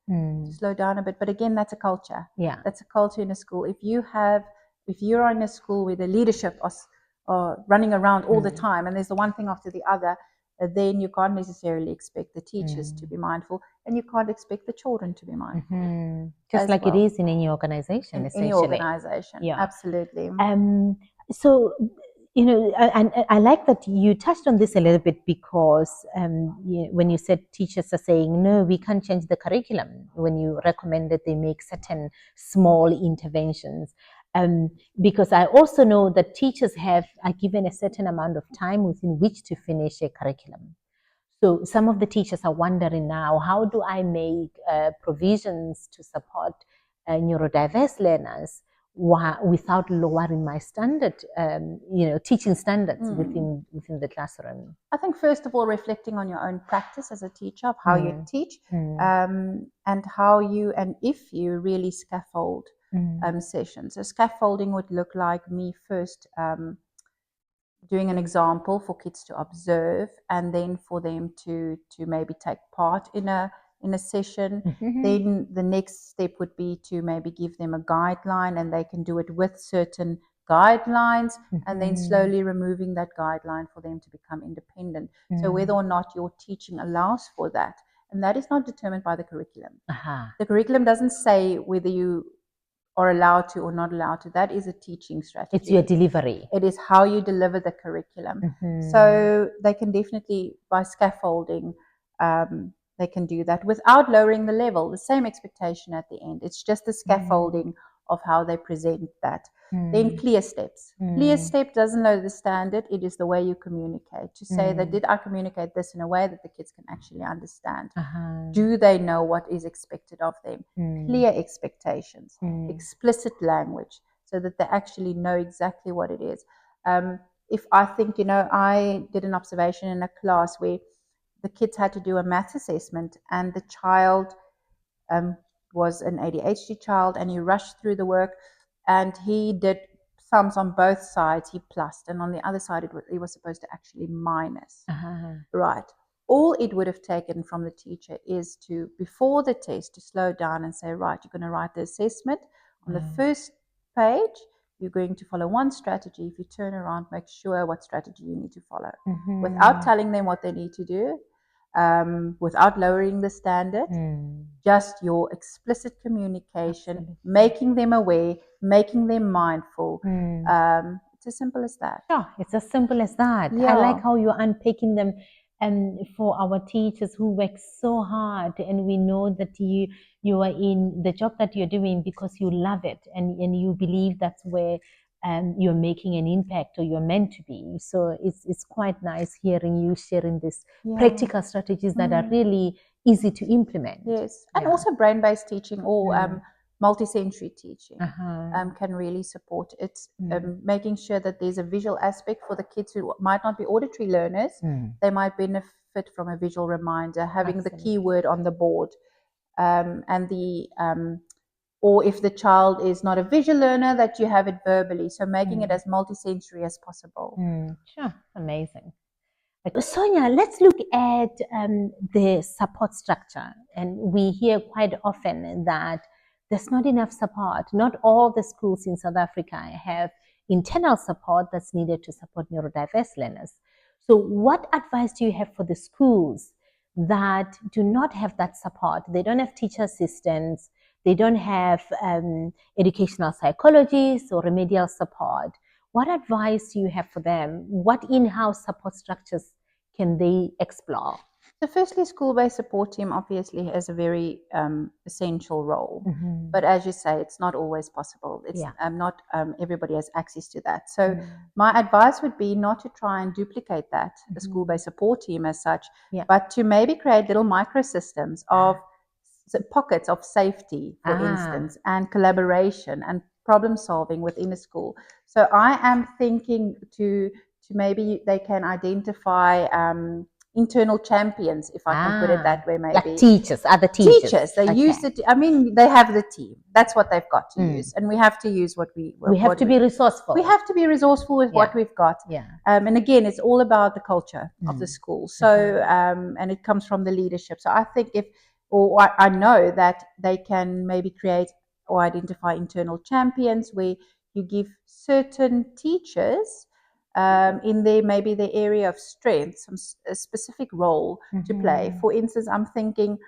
But again, that's a culture. Yeah. That's a culture in a school. If you're in a school where the leadership are running around all the time and there's the one thing after the other, then you can't necessarily expect the teachers to be mindful, and you can't expect the children to be mindful. Just like it is in any organization, in any organization. Yeah. Absolutely. So, I like that you touched on this a little bit, because when you said teachers are saying, no, we can't change the curriculum, when you recommended they make certain small interventions. Because I also know that teachers are given a certain amount of time within which to finish a curriculum. So some of the teachers are wondering now, how do I make provisions to support neurodiverse learners without lowering my standard, teaching standards within the classroom? I think first of all, reflecting on your own practice as a teacher, of how you teach, and if you really scaffold sessions. So scaffolding would look like me first doing an example for kids to observe, and then for them to maybe take part in a session. Then the next step would be to maybe give them a guideline, and they can do it with certain guidelines, and then slowly removing that guideline for them to become independent. So whether or not your teaching allows for that, and that is not determined by the curriculum. The curriculum doesn't say whether you are allowed to or not allowed to. That is a teaching strategy. It's your delivery. It is how you deliver the curriculum. So they can definitely, by scaffolding, they can do that without lowering the level. The same expectation at the end. It's just the scaffolding of how they present that. Then clear steps. Clear step doesn't know the standard. It is the way you communicate. To say that, did I communicate this in a way that the kids can actually understand? Do they know what is expected of them? Clear expectations, explicit language, so that they actually know exactly what it is. If I think, I did an observation in a class where the kids had to do a maths assessment, and the child was an ADHD child, and he rushed through the work, and he did sums on both sides. He plussed, and on the other side he was supposed to actually minus. Right. All it would have taken from the teacher is to, before the test, to slow down and say, right, you're going to write the assessment. On the first page, you're going to follow one strategy. If you turn around, make sure what strategy you need to follow, without telling them what they need to do, without lowering the standard, just your explicit communication, making them aware, making them mindful. It's as simple as that. Yeah, it's as simple as that. I like how you're unpacking them. And for our teachers who work so hard, and we know that you are in the job that you're doing because you love it, and you believe that's where you're making an impact, or you're meant to be. So it's quite nice hearing you sharing these practical strategies that are really easy to implement. Yes, and also brain-based teaching, or multisensory teaching can really support it. Making sure that there's a visual aspect for the kids who might not be auditory learners. They might benefit from a visual reminder, having the keyword on the board, or if the child is not a visual learner, that you have it verbally. So making it as multisensory as possible. Sure, amazing. Sonja, let's look at the support structure. And we hear quite often that there's not enough support. Not all the schools in South Africa have internal support that's needed to support neurodiverse learners. So what advice do you have for the schools that do not have that support? They don't have teacher assistants, they don't have educational psychologists or remedial support. What advice do you have for them? What in-house support structures can they explore? So firstly, school-based support team obviously has a very essential role. But as you say, it's not always possible. It's not everybody has access to that. So my advice would be not to try and duplicate that, the school-based support team as such, but to maybe create little microsystems of pockets of safety, for instance, and collaboration and problem solving within a school. So I am thinking to maybe they can identify internal champions, if I can put it that way, maybe. Like teachers, other teachers. Teachers, they use it. I mean, they have the team. That's what they've got to use. And we have to use what we have to be resourceful. We have to be resourceful with what we've got. And again, it's all about the culture of the school. So, and it comes from the leadership. So I think I know that they can maybe create or identify internal champions where you give certain teachers in maybe the area of strength, a specific role to play. For instance, I'm thinking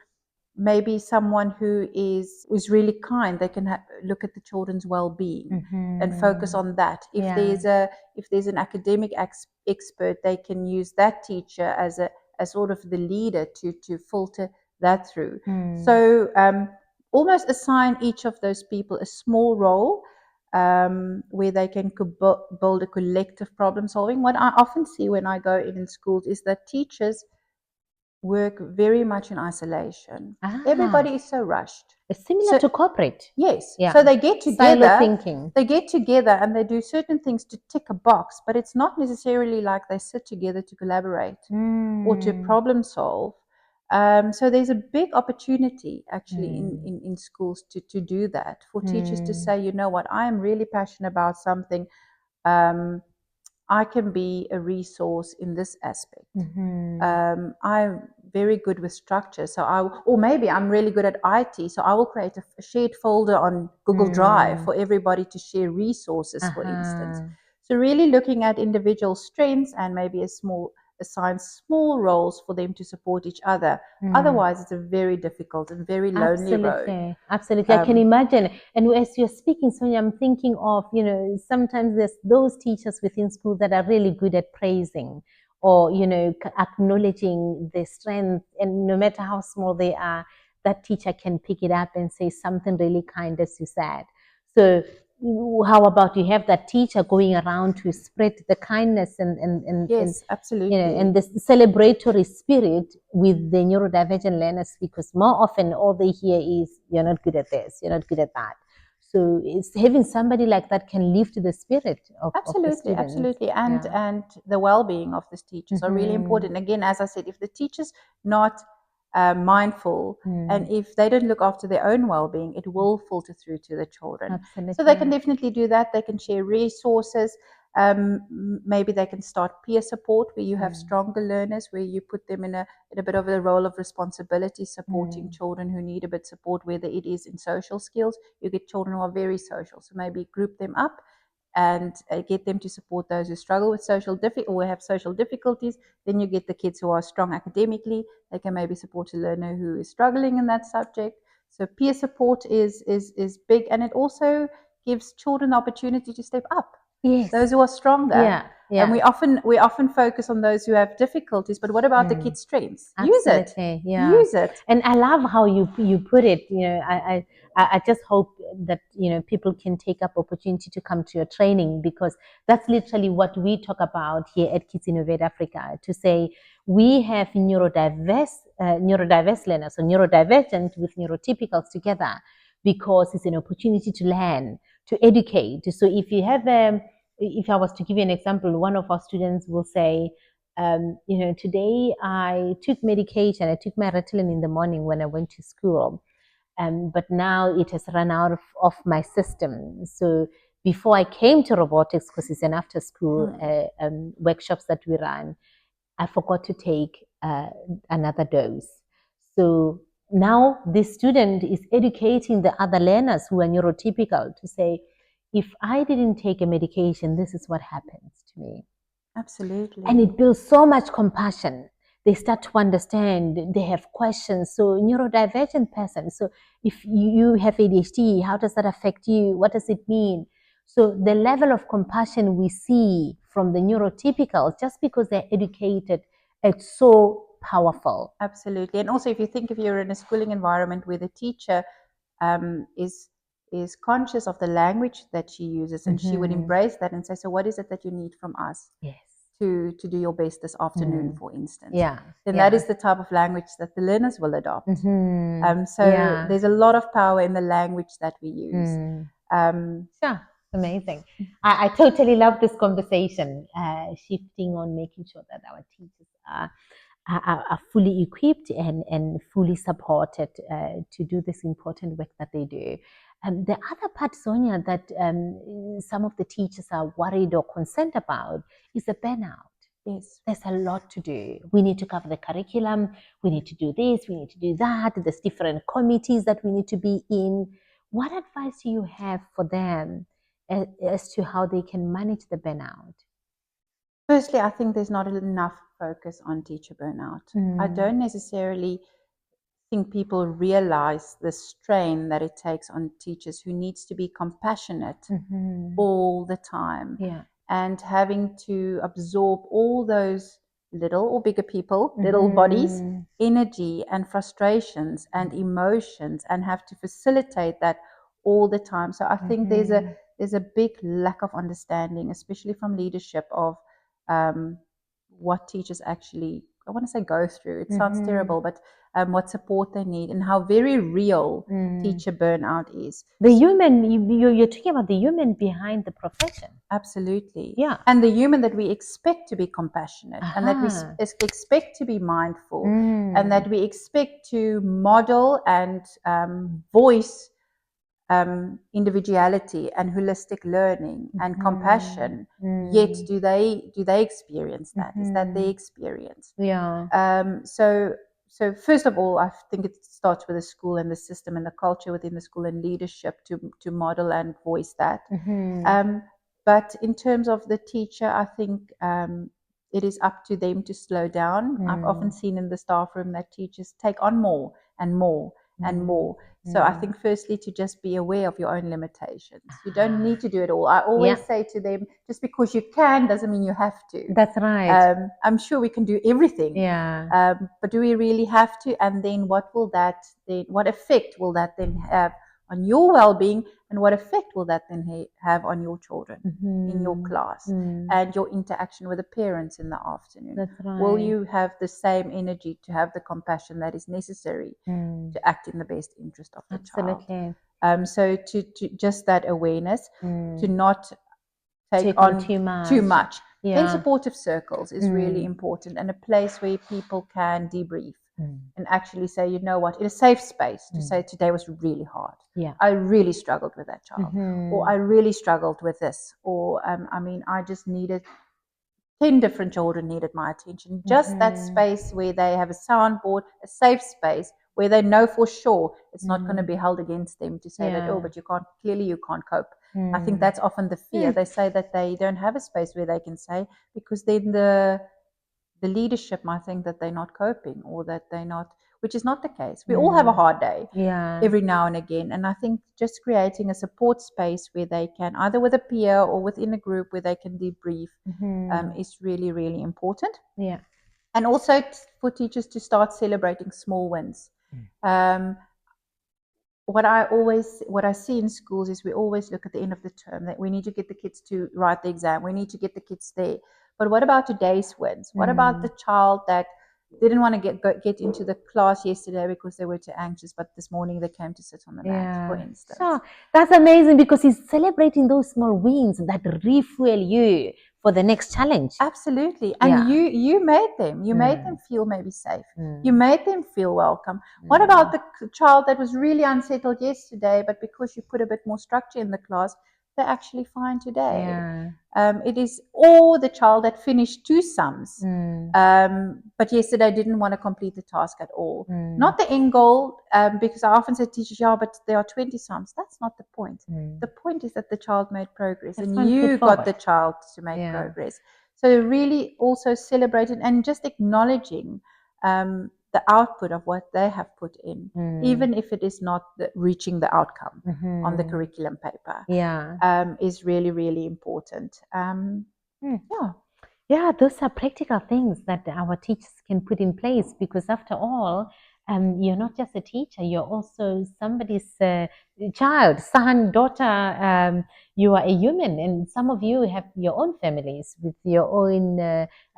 maybe someone who is really kind. They can look at the children's well-being and focus on that. If there's an academic expert, they can use that teacher as sort of the leader to filter that through. So almost assign each of those people a small role where they can build a collective problem solving. What I often see when I go in schools is that teachers work very much in isolation. Everybody is so rushed. It's similar to corporate. Yes. So they get together. Silo thinking. They get together and they do certain things to tick a box, but it's not necessarily like they sit together to collaborate or to problem solve. So there's a big opportunity actually in schools to do that, for teachers to say, you know what, I am really passionate about something. I can be a resource in this aspect. I'm very good with structure, or maybe I'm really good at IT, so I will create a shared folder on Google Drive for everybody to share resources, for instance. So really looking at individual strengths and maybe assign small roles for them to support each other. Otherwise, it's a very difficult and very lonely road. Absolutely. I can imagine. And as you're speaking, Sonja, I'm thinking of, sometimes there's those teachers within school that are really good at praising or, acknowledging their strength. And no matter how small they are, that teacher can pick it up and say something really kind, as you said. So how about you have that teacher going around to spread the kindness and yes, absolutely, and the celebratory spirit with the neurodivergent learners, because more often all they hear is, you're not good at this, you're not good at that. So it's having somebody like that can lift the spirit of the students. Absolutely. And the well-being of the teachers are really important. Again, as I said, if the teacher's not mindful, and if they don't look after their own well-being, it will filter through to the children. Absolutely. So they can definitely do that. They can share resources. Maybe they can start peer support, where you have stronger learners, where you put them in a bit of a role of responsibility, supporting children who need a bit of support, whether it is in social skills. You get children who are very social, so maybe group them up and get them to support those who struggle with or have social difficulties. Then you get the kids who are strong academically. They can maybe support a learner who is struggling in that subject. So peer support is big, and it also gives children the opportunity to step up. Yes. Those who are stronger. Yeah. And we often focus on those who have difficulties, but what about the kids' strengths? Absolutely. Use it. And I love how you put it. I just hope that people can take up opportunity to come to your training, because that's literally what we talk about here at Kids Innovate Africa, to say we have neurodiverse learners, or neurodivergent with neurotypicals together, because it's an opportunity to learn, to educate. So if I was to give you an example, one of our students will say, today I took medication. I took my Ritalin in the morning when I went to school, but now it has run out of my system. So before I came to robotics, because it's an after-school workshops that we run, I forgot to take another dose. So now this student is educating the other learners who are neurotypical to say, if I didn't take a medication, this is what happens to me. Absolutely. And it builds so much compassion. they start to understand, they have questions. So neurodivergent person, so if you have ADHD, how does that affect you? What does it mean? So the level of compassion we see from the neurotypical, just because they're educated, it's so powerful. Absolutely. And also, if you think, if you're in a schooling environment where the teacher is conscious of the language that she uses, and she would embrace that and say, so what is it that you need from us? Yes. To do your best this afternoon, for instance. Yeah. Then that is the type of language that the learners will adopt. So there's a lot of power in the language that we use. Sure. Amazing. I totally love this conversation, shifting on making sure that our teachers are fully equipped and fully supported to do this important work that they do. The other part, Sonja, that some of the teachers are worried or concerned about is the burnout. Yes. There's a lot to do. We need to cover the curriculum. We need to do this. We need to do that. There's different committees that we need to be in. What advice do you have for them as to how they can manage the burnout? Firstly, I think there's not enough focus on teacher burnout. I don't necessarily think people realize the strain that it takes on teachers who needs to be compassionate all the time, and having to absorb all those little or bigger people, little bodies, energy and frustrations and emotions, and have to facilitate that all the time. So I think there's a big lack of understanding, especially from leadership, of what teachers actually, I want to say, go through. It sounds terrible, but what support they need, and how very real teacher burnout is. The human, you're talking about the human behind the profession. Absolutely. Yeah. And the human that we expect to be compassionate, and that we expect to be mindful, and that we expect to model and voice individuality and holistic learning and compassion. Yet do they experience that? Is that their experience? Yeah. So first of all, I think it starts with the school and the system and the culture within the school and leadership to model and voice that. But in terms of the teacher, I think it is up to them to slow down. I've often seen in the staff room that teachers take on more and more and more. So I think firstly, to just be aware of your own limitations. You don't need to do it all. I always say to them, just because you can doesn't mean you have to. That's right. I'm sure we can do everything. Yeah. But do we really have to? And then what effect will that then have on your well-being, and what effect will that then have on your children in your class and your interaction with the parents in the afternoon? That's right. Will you have the same energy to have the compassion that is necessary to act in the best interest of the Absolutely. child? So to just that awareness, to not take on too much. Yeah. Then supportive circles is really important, and a place where people can debrief and actually say, you know what, in a safe space to say, today was really hard. Yeah. I really struggled with that child, or I really struggled with this, or I just needed 10 different children needed my attention. Just that space where they have a soundboard, a safe space where they know for sure it's not going to be held against them to say that, oh, but you can't cope. I think that's often the fear. They say that they don't have a space where they can say, because then the leadership might think that they're not coping, or that they're not, which is not the case. We all have a hard day every now and again. And I think just creating a support space where they can, either with a peer or within a group where they can debrief, is really, really important. Yeah. And also for teachers to start celebrating small wins. What I see in schools is we always look at the end of the term that we need to get the kids to write the exam. We need to get the kids there. But what about today's wins? What about the child that didn't want to get into the class yesterday because they were too anxious, but this morning they came to sit on the mat, for instance? So that's amazing, because it's celebrating those small wins that refuel you for the next challenge. Absolutely. And you made them. You made them feel maybe safe. You made them feel welcome. What about the child that was really unsettled yesterday, but because you put a bit more structure in the class, they're actually fine today? It is, or the child that finished 2 sums, but yesterday didn't want to complete the task at all. Not the end goal, because I often say to teachers, but there are 20 sums. That's not the point. The point is that the child made progress, and you got the child to make progress. So really also celebrating and just acknowledging the output of what they have put in, even if it is not reaching the outcome on the curriculum paper, is really, really important. Yeah, those are practical things that our teachers can put in place, because after all, you're not just a teacher, you're also somebody's child, son, daughter. You are a human, and some of you have your own families with your own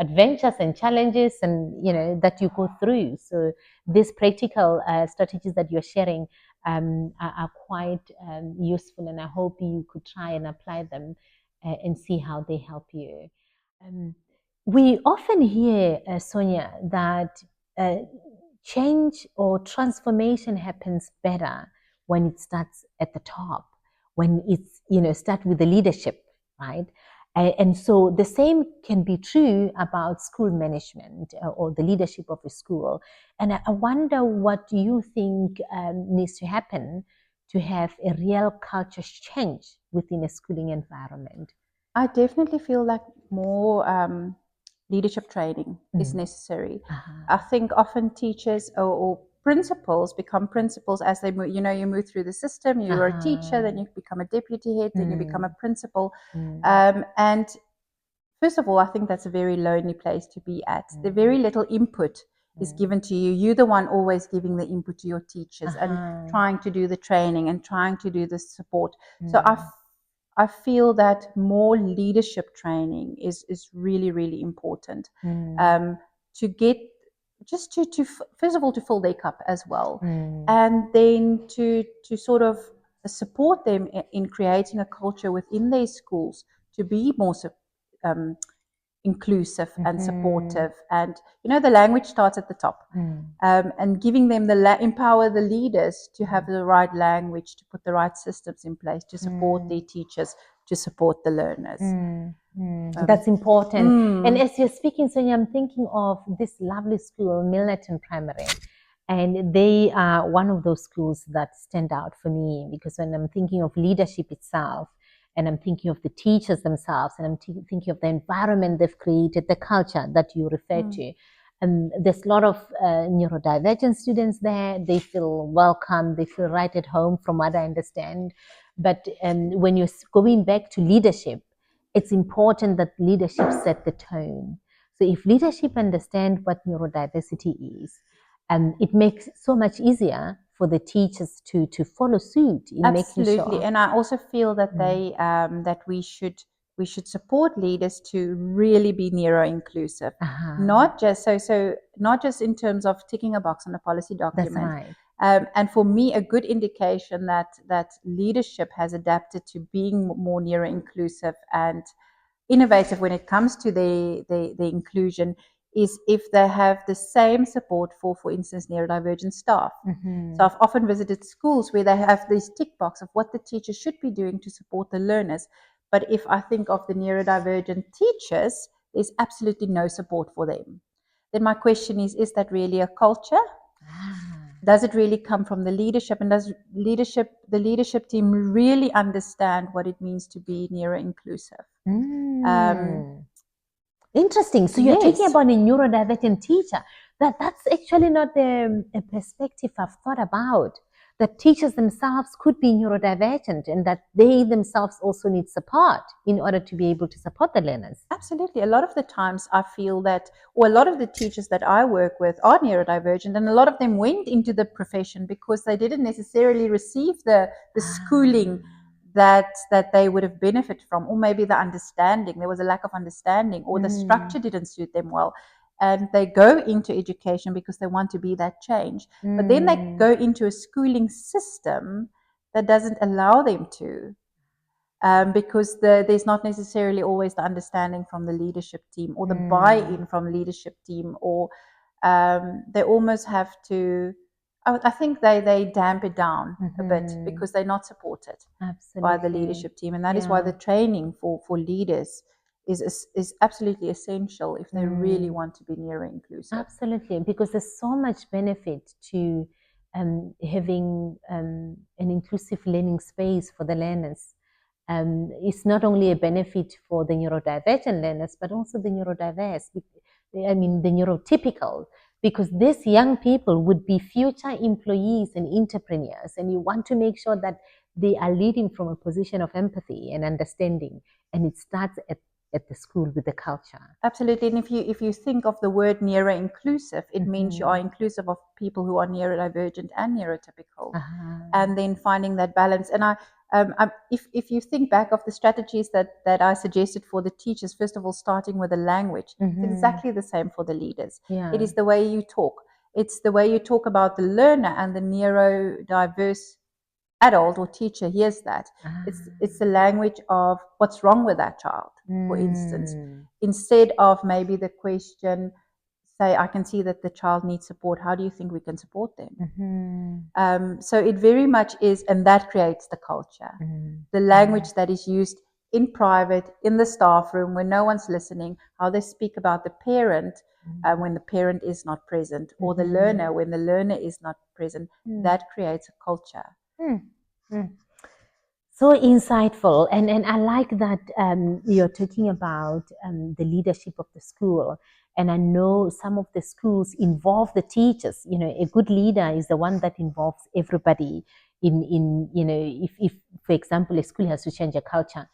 adventures and challenges, and that you go through. So these practical strategies that you're sharing are quite useful, and I hope you could try and apply them and see how they help you. We often hear, Sonja, that change or transformation happens better when it starts at the top, when it's, start with the leadership, right? And so the same can be true about school management or the leadership of a school. And I wonder what you think needs to happen to have a real culture change within a schooling environment. I definitely feel like more leadership training is necessary. I think often teachers or principals become principals as they move. You move through the system. You're a teacher, then you become a deputy head, then you become a principal. And first of all, I think that's a very lonely place to be at. The very little input is given to you. You're the one always giving the input to your teachers and trying to do the training and trying to do the support. So I feel that more leadership training is really, really important to get, just to first of all, to fill their cup as well, and then to sort of support them in creating a culture within their schools to be more inclusive and supportive. And the language starts at the top, and giving them empower the leaders to have the right language, to put the right systems in place to support their teachers, to support the learners. That's important. And as you're speaking, Sonja, I'm thinking of this lovely school, Milnerton Primary. And they are one of those schools that stand out for me, because when I'm thinking of leadership itself, and I'm thinking of the teachers themselves, and I'm thinking of the environment they've created, the culture that you referred to. And there's a lot of neurodivergent students there. They feel welcome. They feel right at home, from what I understand. But when you're going back to leadership, it's important that leadership set the tone. So if leadership understand what neurodiversity is, it makes it so much easier for the teachers to follow suit in Absolutely. making sure. And I also feel that that we should support leaders to really be neuro-inclusive, not just not just in terms of ticking a box on a policy document. That's right. And for me, a good indication that leadership has adapted to being more neuro-inclusive and innovative when it comes to the inclusion is if they have the same support for instance, neurodivergent staff. So I've often visited schools where they have this tick box of what the teacher should be doing to support the learners. But if I think of the neurodivergent teachers, there's absolutely no support for them. Then my question is that really a culture? Does it really come from the leadership? And does the leadership team really understand what it means to be neuro-inclusive? Interesting. So you're talking about a neurodivergent teacher. That's actually not a perspective I've thought about. That teachers themselves could be neurodivergent, and that they themselves also need support in order to be able to support the learners. Absolutely. A lot of the times I feel that, or a lot of the teachers that I work with are neurodivergent, and a lot of them went into the profession because they didn't necessarily receive the schooling that they would have benefited from, or maybe the understanding. There was a lack of understanding, or the structure didn't suit them well. And they go into education because they want to be that change. But then they go into a schooling system that doesn't allow them to, because there's not necessarily always the understanding from the leadership team, or the buy-in from leadership team, or they almost have to, I think they damp it down a bit because they're not supported by the leadership team. And that is why the training for leaders is absolutely essential if they really want to be neuro-inclusive. Absolutely, because there's so much benefit to having an inclusive learning space for the learners. It's not only a benefit for the neurodivergent learners, but also the neurodiverse, the neurotypical, because these young people would be future employees and entrepreneurs, and you want to make sure that they are leading from a position of empathy and understanding, and it starts at the school with the culture. Absolutely. And if you think of the word neuro-inclusive, it means you are inclusive of people who are neurodivergent and neurotypical, and then finding that balance. And if you think back of the strategies that I suggested for the teachers, first of all, starting with the language, it's exactly the same for the leaders. It is the way you talk. It's the way you talk about the learner, and the neurodiverse adult or teacher hears that. It's the language of what's wrong with that child, for instance, instead of maybe the question, say, I can see that the child needs support. How do you think we can support them? So it very much is, and that creates the culture. The language that is used in private, in the staff room, when no one's listening, how they speak about the parent when the parent is not present, or the learner when the learner is not present, that creates a culture. So insightful, and I like that you're talking about the leadership of the school. And I know some of the schools involve the teachers. You know, a good leader is the one that involves everybody in you know, if for example, a school has to change a culture,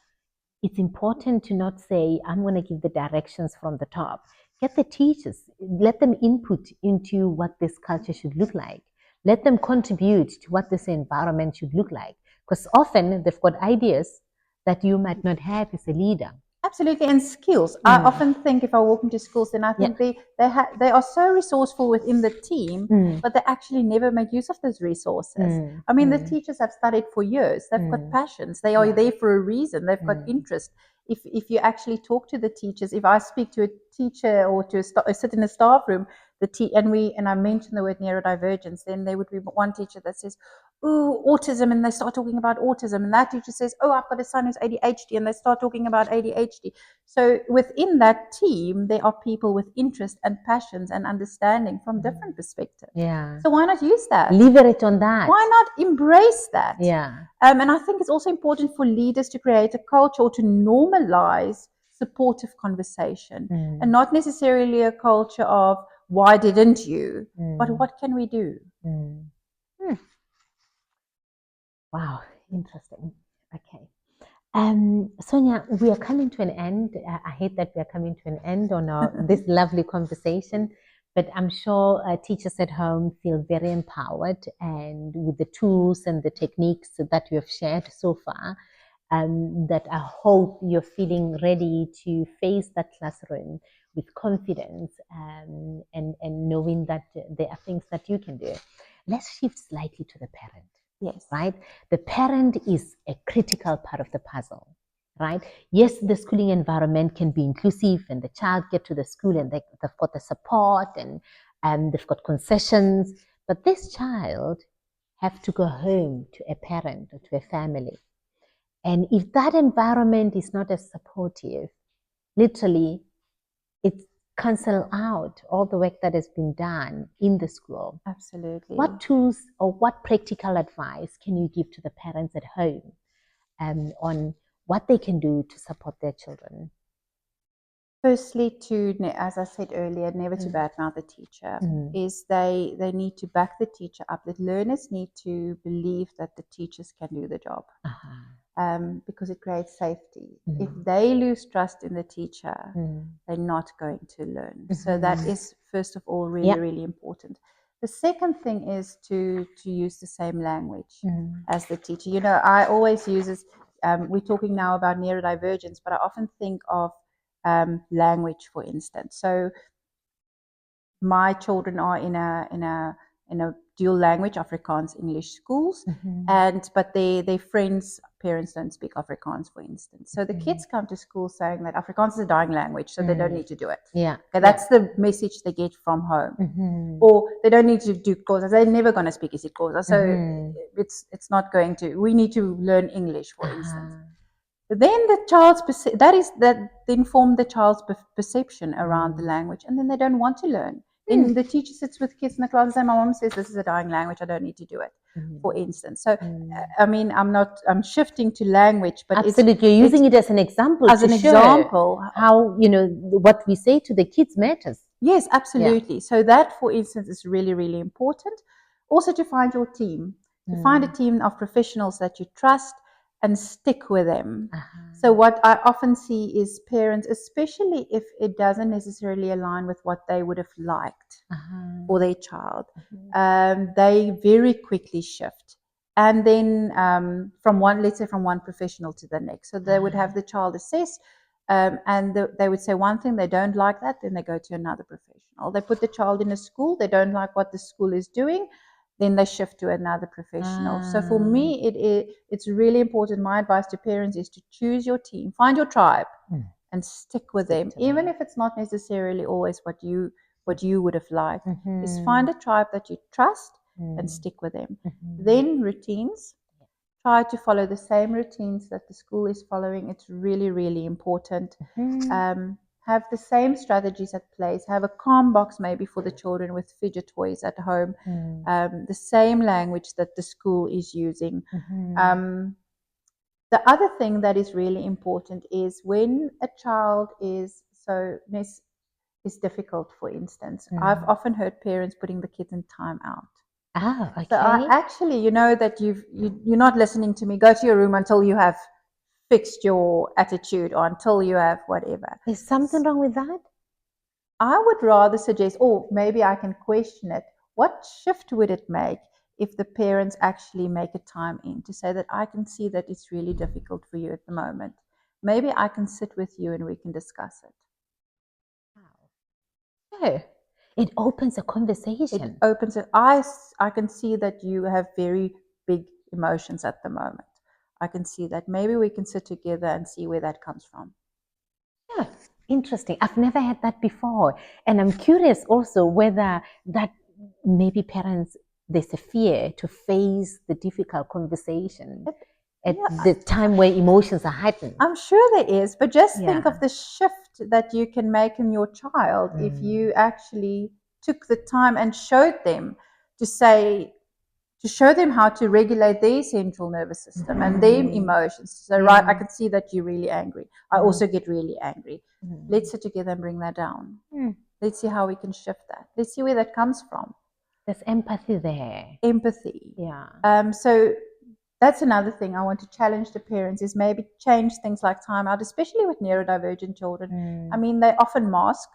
it's important to not say, I'm going to give the directions from the top. Get the teachers, let them input into what this culture should look like. Let them contribute to what this environment should look like. Because often they've got ideas that you might not have as a leader. Absolutely, and skills. I often think if I walk into schools, then I think they are so resourceful within the team, but they actually never make use of those resources. I mean, the teachers have studied for years. They've got passions. They are there for a reason. They've got interest. If you actually talk to the teachers, if I speak to a teacher or to sit in a staff room, and I mention the word neurodivergence, then there would be one teacher that says, "Ooh, autism," and they start talking about autism, and that teacher says, "Oh, I've got a son who's ADHD," and they start talking about ADHD. So within that team, there are people with interest and passions and understanding from different perspectives. So why not use that? Leverage on that. Why not embrace that? And I think it's also important for leaders to create a culture or to normalize supportive conversation, and not necessarily a culture of why didn't you, but what can we do? Wow, interesting. Okay. Sonja, we are coming to an end. I hate that we are coming to an end on this lovely conversation, but I'm sure teachers at home feel very empowered, and with the tools and the techniques that you have shared so far, that I hope you're feeling ready to face that classroom with confidence, and knowing that there are things that you can do. Let's shift slightly to the parent. Yes. Right? The parent is a critical part of the puzzle, right? Yes, the schooling environment can be inclusive, and the child get to the school and they've got the support and they've got concessions, but this child have to go home to a parent or to a family. And if that environment is not as supportive, literally, it's cancel out all the work that has been done in the school. Absolutely. What tools or what practical advice can you give to the parents at home on what they can do to support their children? Firstly, as I said earlier, never to badmouth the teacher. Is they need to back the teacher up. The learners need to believe that the teachers can do the job. Because it creates safety. If they lose trust in the teacher, they're not going to learn. So that is, first of all, really important. The second thing is to use the same language as the teacher. You know, I always use this, we're talking now about neurodivergence, but I often think of language, for instance. So my children are in a dual language, Afrikaans English schools, but their friends' parents don't speak Afrikaans, for instance. So the kids come to school saying that Afrikaans is a dying language, so they don't need to do it. Okay, that's the message they get from home. Or they don't need to do 𝐒𝐨𝐧𝐼, they're never going to speak 𝐒𝐶𝐳. So it's not going to. We need to learn English, for instance. Then the child's that then form the child's perception around the language, and then they don't want to learn. Then the teacher sits with kids in the class and says, "My mom says this is a dying language. I don't need to do it." For instance. So I mean, I'm shifting to language, but absolutely, you're using it as an example. As an example, how what we say to the kids matters. Yes, absolutely. So that, for instance, is really, really important. Also to find your team, to find a team of professionals that you trust and stick with them. So what I often see is parents, especially if it doesn't necessarily align with what they would have liked for their child, they very quickly shift. And then let's say from one professional to the next. So they would have the child assessed, and they would say one thing, they don't like that, then they go to another professional. They put the child in a school, they don't like what the school is doing, then they shift to another professional. So for me, it's really important. My advice to parents is to choose your team, find your tribe, and stick with them, even if it's not necessarily always what you would have liked. Is find a tribe that you trust and stick with them. Then routines. Try to follow the same routines that the school is following. It's really, really important. Have the same strategies at place. Have a calm box maybe for the children with fidget toys at home. The same language that the school is using. The other thing that is really important is when a child is difficult, for instance. I've often heard parents putting the kids in time out. Okay. So I actually, you know that you're not listening to me. Go to your room until you have fixed your attitude, or until you have whatever. Is something wrong with that? I would rather suggest, or maybe I can question it. What shift would it make if the parents actually make a time in to say that I can see that it's really difficult for you at the moment. Maybe I can sit with you and we can discuss it. Oh, it opens a conversation. It opens it. I can see that you have very big emotions at the moment. I can see that. Maybe we can sit together and see where that comes from. Yeah, interesting. I've never had that before. And I'm curious also whether that maybe parents, there's a fear to face the difficult conversation at the time where emotions are heightened. I'm sure there is, but just think of the shift that you can make in your child if you actually took the time and showed them to show them how to regulate their central nervous system and their emotions. So, right, I can see that you're really angry. I also get really angry. Let's sit together and bring that down. Let's see how we can shift that. Let's see where that comes from. There's empathy there. Empathy. Yeah. So that's another thing I want to challenge the parents is maybe change things like time out, especially with neurodivergent children. I mean, they often mask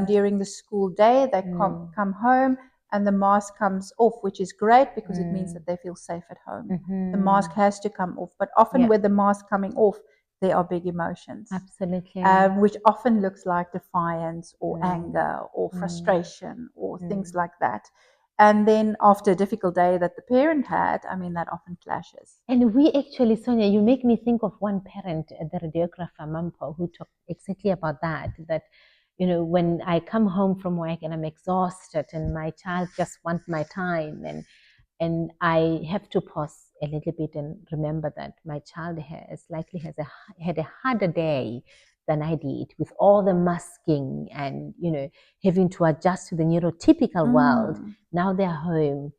during the school day. They come home and the mask comes off, which is great because it means that they feel safe at home. The mask has to come off, but often with the mask coming off, there are big emotions. Absolutely. Which often looks like defiance or anger or frustration or things like that. And then after a difficult day that the parent had, I mean, that often clashes. And we actually, Sonja, you make me think of one parent, the radiographer, Mampo, who talked exactly about that, you know, when I come home from work and I'm exhausted and my child just wants my time and I have to pause a little bit and remember that my child had a harder day than I did with all the masking and, you know, having to adjust to the neurotypical world. Now they're home.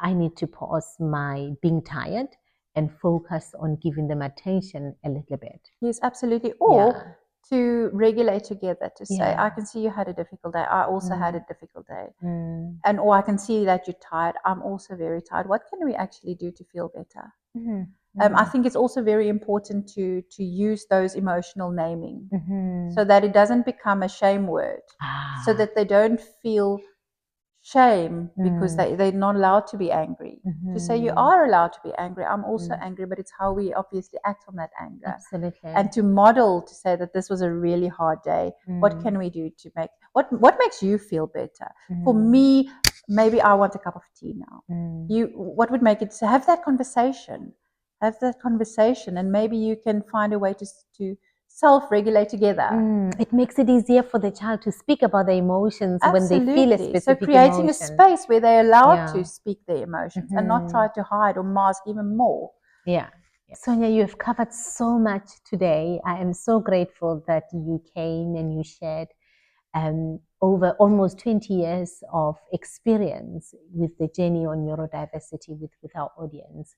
I need to pause my being tired and focus on giving them attention a little bit. Yes, absolutely. Or to regulate together, to say, I can see you had a difficult day. I also had a difficult day. Or I can see that you're tired. I'm also very tired. What can we actually do to feel better? I think it's also very important to use those emotional naming so that it doesn't become a shame word, so that they don't feel shame because they're not allowed to be angry. To say you are allowed to be angry. I'm also angry, but it's how we obviously act on that anger. Absolutely. And to model, to say that this was a really hard day. What can we do to make what makes you feel better? For me, maybe I want a cup of tea now. What would make it? So have that conversation. Have that conversation, and maybe you can find a way to self-regulate together. It makes it easier for the child to speak about their emotions when they feel a specific So creating emotion. a space where they're allowed to speak their emotions and not try to hide or mask even more. Yeah. Sonja, you have covered so much today. I am so grateful that you came and you shared over almost 20 years of experience with the journey on neurodiversity with our audience.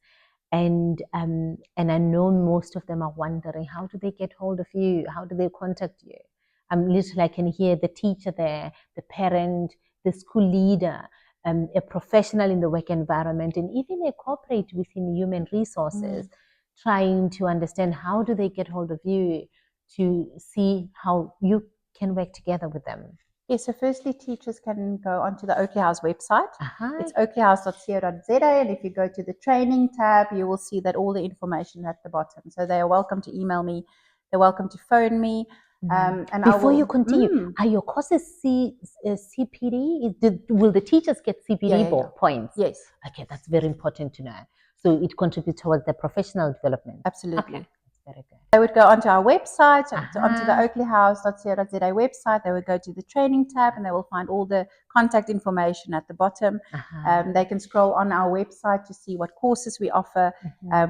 And I know most of them are wondering, how do they get hold of you? How do they contact you? Literally, I can hear the teacher there, the parent, the school leader, a professional in the work environment, and even a corporate within human resources, trying to understand how do they get hold of you to see how you can work together with them. Yes, so firstly, teachers can go onto the Oakley House website. It's 𝐿𝐻𝐻𝑜use.co.za, and if you go to the training tab, you will see that all the information at the bottom. So they are welcome to email me, they're welcome to phone me. And before you continue, are your courses CPD? Will the teachers get CPD points? Yes. Okay, that's very important to know. So it contributes towards their professional development. Absolutely. Okay. Very good. They would go onto our website, onto the 𝐿𝐻𝐻𝑜use.co.za website. They would go to the training tab and they will find all the contact information at the bottom. They can scroll on our website to see what courses we offer.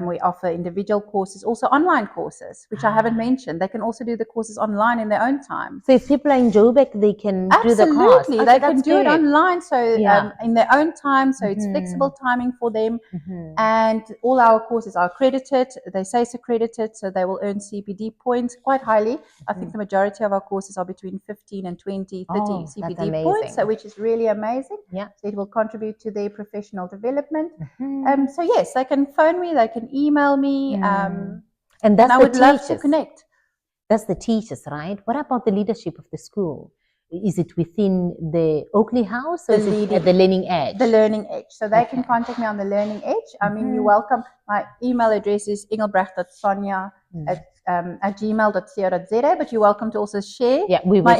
We offer individual courses, also online courses, which I haven't mentioned. They can also do the courses online in their own time. So if people are in Joburg, they can do the course? Absolutely. They can do it online, so in their own time, so it's flexible timing for them. And all our courses are accredited. They say it's accredited, so they will earn CPD points quite highly. I think the majority of our courses are between 15 and 20, 30 CPD points, so which is really amazing. Yeah. So it will contribute to their professional development. So yes, they can phone me, they can email me, and that's I would love to connect. That's the teachers, right? What about the leadership of the school? Is it within the Oakley House or is it at the Learning Edge? The Learning Edge. So they can contact me on the Learning Edge. I mean, you're welcome. My email address is engelbrecht.sonja@gmail.co.za, but you're welcome to also share my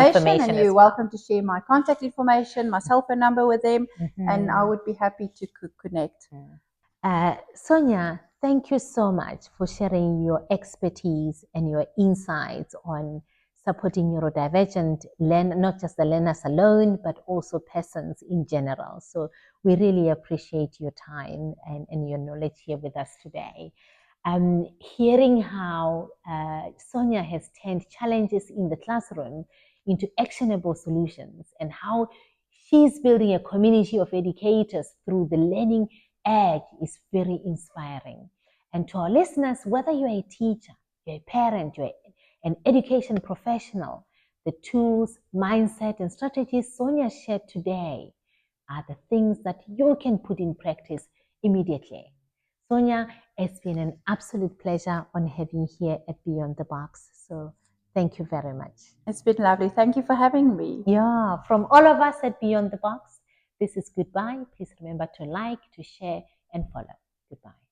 information, and you're welcome to share my contact information, my cell phone number with them, and I would be happy to connect. Sonja, thank you so much for sharing your expertise and your insights on supporting neurodivergent learners, not just the learners alone, but also persons in general. So we really appreciate your time and your knowledge here with us today. Hearing how Sonja has turned challenges in the classroom into actionable solutions and how she's building a community of educators through the Learning Edge is very inspiring. And to our listeners, whether you're a teacher, you're a parent, you're an education professional, the tools, mindset, and strategies Sonja shared today are the things that you can put in practice immediately. Sonja, it's been an absolute pleasure on having you here at Beyond the Box. So thank you very much. It's been lovely. Thank you for having me. Yeah, from all of us at Beyond the Box, this is goodbye. Please remember to like, to share, and follow. Goodbye.